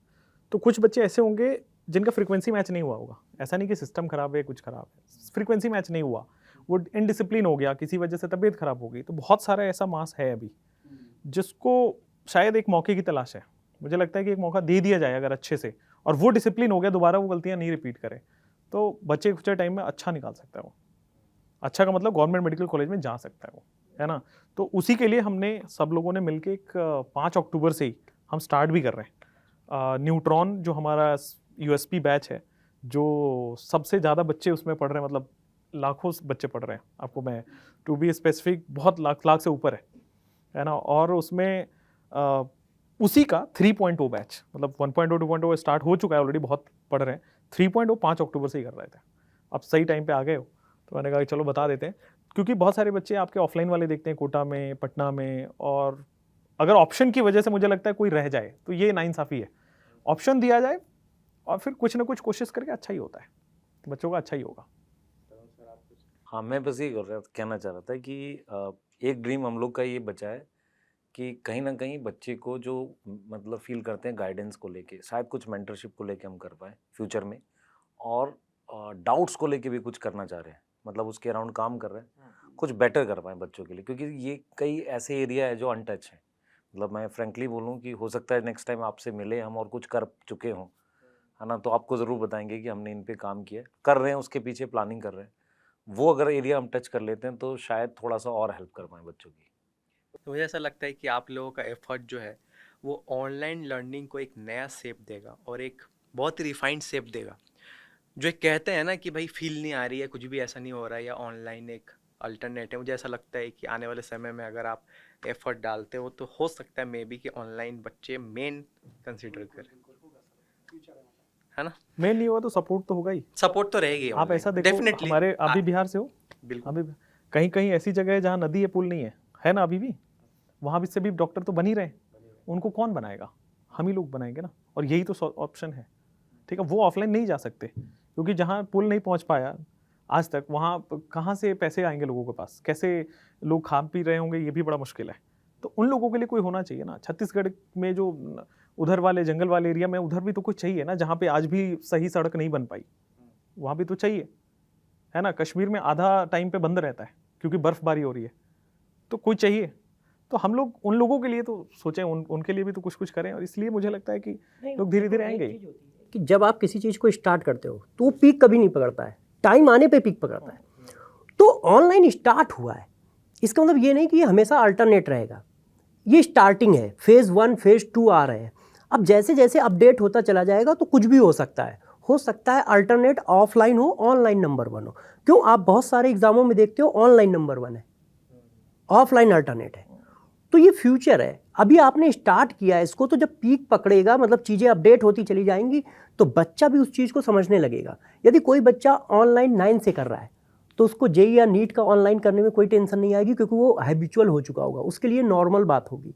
तो कुछ बच्चे ऐसे होंगे जिनका फ्रीक्वेंसी मैच नहीं हुआ होगा। ऐसा नहीं कि सिस्टम खराब है, कुछ खराब है, फ्रीक्वेंसी मैच नहीं हुआ, वो इनडिसिप्लिन हो गया, किसी वजह से तबीयत खराब हो गई। तो बहुत सारा ऐसा मास है अभी जिसको शायद एक मौके की तलाश है। मुझे लगता है कि एक मौका दे दिया जाए अगर अच्छे से, और वो डिसिप्लिन हो गया, दोबारा वो गलतियाँ नहीं रिपीट करे, तो बच्चे कुछ टाइम में अच्छा निकाल सकता है वो। अच्छा का मतलब गवर्नमेंट मेडिकल कॉलेज में जा सकता है वो, है ना। तो उसी के लिए हमने सब लोगों ने मिलकर एक 5 अक्टूबर से ही हम स्टार्ट भी कर रहे हैं। न्यूट्रॉन जो हमारा यूएसपी बैच है, जो सबसे ज़्यादा बच्चे उसमें पढ़ रहे हैं, मतलब लाखों बच्चे पढ़ रहे हैं, आपको मैं टू बी स्पेसिफिक बहुत लाख से ऊपर है ना। और उसमें उसी का 3.0 बैच, मतलब 1.0 2.0 स्टार्ट हो चुका है ऑलरेडी, बहुत पढ़ रहे हैं। 3.0 5 अक्टूबर से ही कर रहे थे। अब सही टाइम पे आ गए हो, तो मैंने कहा कि चलो बता देते हैं, क्योंकि बहुत सारे बच्चे आपके ऑफलाइन वाले देखते हैं कोटा में, पटना में, और अगर ऑप्शन की वजह से मुझे लगता है कोई रह जाए तो ये नाइंसाफ़ी है। ऑप्शन दिया जाए और फिर कुछ ना कुछ कोशिश करके अच्छा ही होता है, बच्चों का अच्छा ही होगा। हाँ, मैं बस ये कहना चाह रहा था कि एक ड्रीम हम लोग का ये बचा है कि कहीं ना कहीं बच्चे को जो मतलब फील करते हैं गाइडेंस को लेके, शायद कुछ मेंटरशिप को लेके हम कर पाए फ्यूचर में, और डाउट्स को लेके भी कुछ करना चाह रहे हैं, मतलब उसके अराउंड काम कर रहे हैं, कुछ बेटर कर पाएँ बच्चों के लिए, क्योंकि ये कई ऐसे एरिया है जो अनटच हैं। मतलब मैं फ्रेंकली बोलूँ कि हो सकता है नेक्स्ट टाइम आपसे मिले हम और कुछ कर चुके हों, है ना, तो आपको ज़रूर बताएंगे कि हमने इन पे काम किया, कर रहे हैं, उसके पीछे प्लानिंग कर रहे हैं। वो अगर एरिया हम टच कर लेते हैं तो शायद थोड़ा सा और हेल्प कर पाएँ बच्चों की। तो मुझे ऐसा लगता है कि आप लोगों का एफर्ट जो है वो ऑनलाइन लर्निंग को एक नया शेप देगा और एक बहुत रिफाइंड शेप देगा। जो एक कहते हैं ना कि भाई फील नहीं आ रही है, कुछ भी ऐसा नहीं हो रहा है, या ऑनलाइन एक अल्टरनेट है, मुझे ऐसा लगता है कि आने वाले समय में अगर आप एफर्ट डालते हो तो हो सकता है मे बी कि ऑनलाइन बच्चे मेन कंसिडर करें, है ना। मेन नहीं हुआ तो सपोर्ट तो होगा ही। सपोर्ट तो रहेगी आप ऐसा देखो, डेफिनेटली। हमारे आप भी बिहार से हो, बिल्कुल। अभी कहीं कहीं ऐसी जगह है जहाँ नदी है, पुल नहीं है ना अभी भी, वहाँ भी से भी डॉक्टर तो बन ही रहे हैं। उनको कौन बनाएगा? हम ही लोग बनाएंगे ना, और यही तो ऑप्शन है। ठीक है, वो ऑफलाइन नहीं जा सकते क्योंकि जहाँ पुल नहीं पहुँच पाया आज तक, वहाँ कहाँ से पैसे आएंगे लोगों के पास, कैसे लोग खा पी रहे होंगे, ये भी बड़ा मुश्किल है। तो उन लोगों के लिए कोई होना चाहिए ना। छत्तीसगढ़ में जो उधर वाले जंगल वाले एरिया में, उधर भी तो कुछ चाहिए ना, जहाँ पे आज भी सही सड़क नहीं बन पाई, वहाँ भी तो चाहिए, है ना। कश्मीर में आधा टाइम पे बंद रहता है क्योंकि बर्फबारी हो रही है, तो कोई चाहिए। तो हम लोग उन लोगों के लिए तो सोचें, उनके लिए भी तो कुछ करें, और इसलिए मुझे लगता है कि लोग धीरे धीरे आएंगे। कि जब आप किसी चीज़ को स्टार्ट करते हो तो वो पीक कभी नहीं पकड़ता है, टाइम आने पे पीक पकड़ता है। तो ऑनलाइन स्टार्ट हुआ है, इसका मतलब ये नहीं कि ये हमेशा अल्टरनेट रहेगा। ये स्टार्टिंग है, फेज़ 1 फेज़ 2 आ रहे हैं। अब जैसे जैसे अपडेट होता चला जाएगा तो कुछ भी हो सकता है अल्टरनेट ऑफलाइन हो, ऑनलाइन नंबर 1 हो। क्यों? आप बहुत सारे एग्जामों में देखते हो ऑनलाइन नंबर 1 है, ऑफलाइन अल्टरनेट है। तो ये फ्यूचर है, अभी आपने स्टार्ट किया है इसको, तो जब पीक पकड़ेगा, मतलब चीज़ें अपडेट होती चली जाएंगी, तो बच्चा भी उस चीज़ को समझने लगेगा। यदि कोई बच्चा ऑनलाइन 9 से कर रहा है तो उसको जेईई या नीट का ऑनलाइन करने में कोई टेंशन नहीं आएगी, क्योंकि वो हैबिचुअल हो चुका होगा, उसके लिए नॉर्मल बात होगी।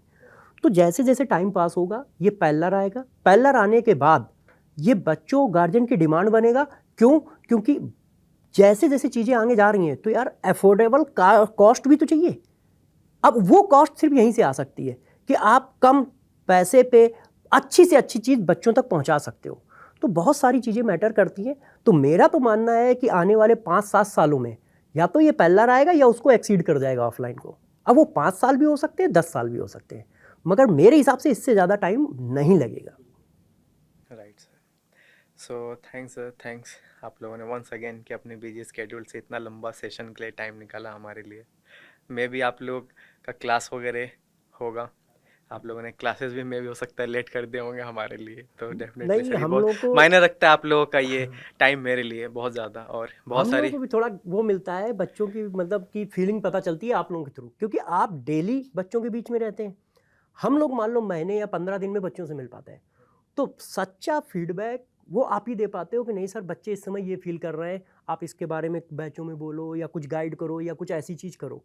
तो जैसे जैसे टाइम पास होगा, ये पैरेलल आएगा, पैरेलल आने के बाद ये बच्चों गार्जियन की डिमांड बनेगा। क्यों? क्योंकि जैसे जैसे चीज़ें आगे जा रही हैं तो यार अफोर्डेबल कॉस्ट भी तो चाहिए। अब वो कॉस्ट सिर्फ यहीं से आ सकती है कि आप कम पैसे पे अच्छी से अच्छी चीज़ बच्चों तक पहुंचा सकते हो। तो बहुत सारी चीज़ें मैटर करती हैं। तो मेरा तो मानना है कि आने वाले 5-7 सालों में या तो ये पैरेलल आएगा या उसको एक्सीड कर जाएगा ऑफलाइन को। अब वो 5 साल भी हो सकते हैं, 10 साल भी हो सकते हैं, मगर मेरे हिसाब से इससे ज़्यादा टाइम नहीं लगेगा। Right sir. सो थैंक्स आप लोगों ने वंस अगेन कि अपने बिजी स्केड्यूल से इतना लंबा सेशन के लिए टाइम निकाला हमारे लिए। मे भी आप लोग का क्लास वगैरह होगा, आप लोगों ने क्लासेस भी मे भी हो सकता है लेट कर दिए होंगे हमारे लिए, तो डेफिनेटली हम लोग को मायने रखता है आप लोगों का ये टाइम मेरे लिए बहुत ज़्यादा। और बहुत हम सारी लोगों को भी थोड़ा वो मिलता है, बच्चों की मतलब की फीलिंग पता चलती है आप लोगों के थ्रू, क्योंकि आप डेली बच्चों के बीच में रहते हैं। हम लोग मान लो महीने या 15 दिन में बच्चों से मिल पाते हैं। तो सच्चा फीडबैक वो आप ही दे पाते हो कि नहीं सर बच्चे इस समय ये फील कर रहे हैं, आप इसके बारे में बैचों में बोलो या कुछ गाइड करो या कुछ ऐसी चीज़ करो।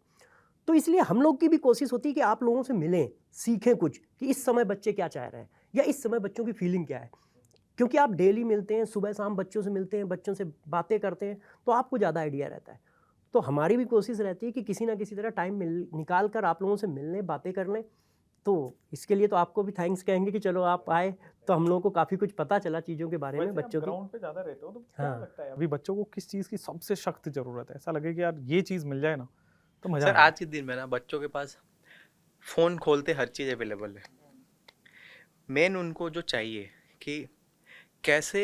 तो इसलिए हम लोग की भी कोशिश होती है कि आप लोगों से मिलें, सीखें कुछ कि इस समय बच्चे क्या चाह रहे हैं या इस समय बच्चों की फीलिंग क्या है। क्योंकि आप डेली मिलते हैं, सुबह शाम बच्चों से मिलते हैं, बच्चों से बातें करते हैं, तो आपको ज़्यादा आइडिया रहता है। तो हमारी भी कोशिश रहती है कि किसी ना किसी तरह टाइम निकाल कर आप लोगों से मिल लें, बातें कर लें। तो इसके लिए तो आपको भी थैंक्स कहेंगे कि चलो आप आए, तो हम लोगों को काफ़ी कुछ पता चला चीज़ों के बारे में, बच्चों की। ग्राउंड पे ज़्यादा रहते हो तो क्या हाँ। लगता है अभी बच्चों को किस चीज़ की सबसे सख्त ज़रूरत है? ऐसा लगे कि यार ये चीज़ मिल जाए ना तो मज़ा सर आ आज के दिन में ना बच्चों के पास फ़ोन खोलते हर चीज़ अवेलेबल है। मेन उनको जो चाहिए कि कैसे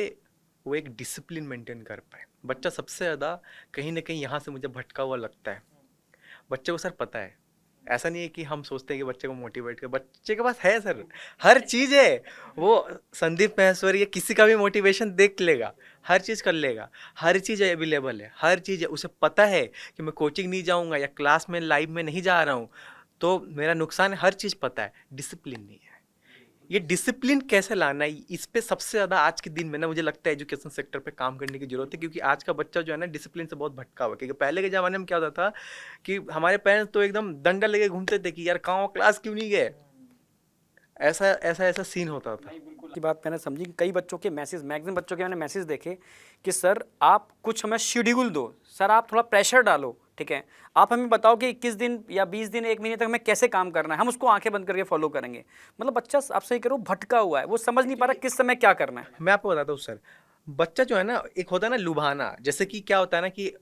वो एक डिसिप्लिन मेंटेन कर पाए। बच्चा सबसे ज़्यादा कहीं ना कहीं यहाँ से मुझे भटका हुआ लगता है। बच्चे को सर पता है, ऐसा नहीं है कि हम सोचते हैं कि बच्चे को मोटिवेट कर, बच्चे के पास है सर, हर चीज़ है। वो संदीप महेश्वरी या किसी का भी मोटिवेशन देख लेगा, हर चीज़ कर लेगा, हर चीज़ अवेलेबल है, हर चीज़ है। उसे पता है कि मैं कोचिंग नहीं जाऊँगा या क्लास में लाइव में नहीं जा रहा हूँ तो मेरा नुकसान है, हर चीज़ पता है, डिसिप्लिन नहीं है। ये डिसिप्लिन कैसे लाना है, इस पे सबसे ज़्यादा आज के दिन में ना मुझे लगता है एजुकेशन सेक्टर पे काम करने की जरूरत है। क्योंकि आज का बच्चा जो है ना डिसिप्लिन से बहुत भटका हुआ है। क्योंकि पहले के ज़माने में क्या होता था कि हमारे पेरेंट्स तो एकदम डंडा लेके घूमते थे कि यार कहाँ क्लास क्यों नहीं गए, ऐसा सीन होता था। की बात मैंने समझी कि कई बच्चों के मैसेज, मैक्सिमम बच्चों के मैंने मैसेज देखे कि सर आप कुछ हमें शेड्यूल दो, सर आप थोड़ा प्रेशर डालो, ठीक है, आप हमें बताओ कि 21 दिन या 20 दिन 1 महीने तक हमें कैसे काम करना है, हम उसको आंखें बंद करके फॉलो करेंगे। मतलब बच्चा आप सही करो भटका हुआ है, वो समझ नहीं पा रहा किस समय क्या करना है। मैं आपको बताता हूँ सर, बच्चा जो है ना, एक होता है ना लुभाना, जैसे कि क्या होता है ना कि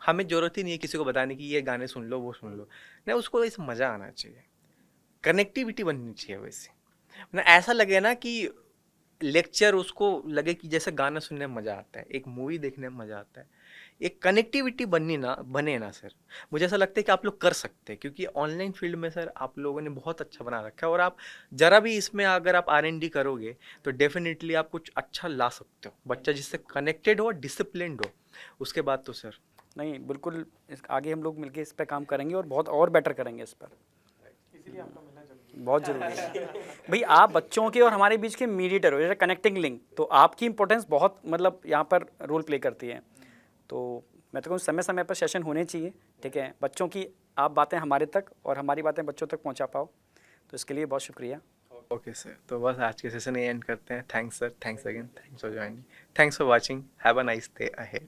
हमें जरूरत ही नहीं है किसी को बताने की ये गाने सुन लो वो सुन लो, नहीं उसको इस मज़ा आना चाहिए, कनेक्टिविटी बननी चाहिए। वैसे ना ऐसा लगे ना कि लेक्चर उसको लगे कि जैसे गाना सुनने में मज़ा आता है, एक मूवी देखने में मज़ा आता है, एक कनेक्टिविटी बने ना सर। मुझे ऐसा लगता है कि आप लोग कर सकते हैं, क्योंकि ऑनलाइन फील्ड में सर आप लोगों ने बहुत अच्छा बना रखा है। और आप ज़रा भी इसमें अगर आप R&D करोगे तो डेफिनेटली आप कुछ अच्छा ला सकते हो। बच्चा जिससे कनेक्टेड हो, डिसिप्लिन्ड हो, उसके बाद तो सर नहीं बिल्कुल, आगे हम लोग मिलके इस पर काम करेंगे और बहुत और बेटर करेंगे इस पर, बहुत जरूरी है। भाई आप बच्चों के और हमारे बीच के मीडिएटर हो, जैसे कनेक्टिंग लिंक, तो आपकी इंपॉर्टेंस बहुत मतलब यहाँ पर रोल प्ले करती है। तो मैं तो कहूँ समय समय पर सेशन होने चाहिए, ठीक है, बच्चों की आप बातें हमारे तक और हमारी बातें बच्चों तक पहुँचा पाओ, तो इसके लिए बहुत शुक्रिया। ओके सर, तो बस आज के सेशन एंड करते हैं। Thanks sir, thanks again, thanks for joining, thanks for watching, have a nice day ahead.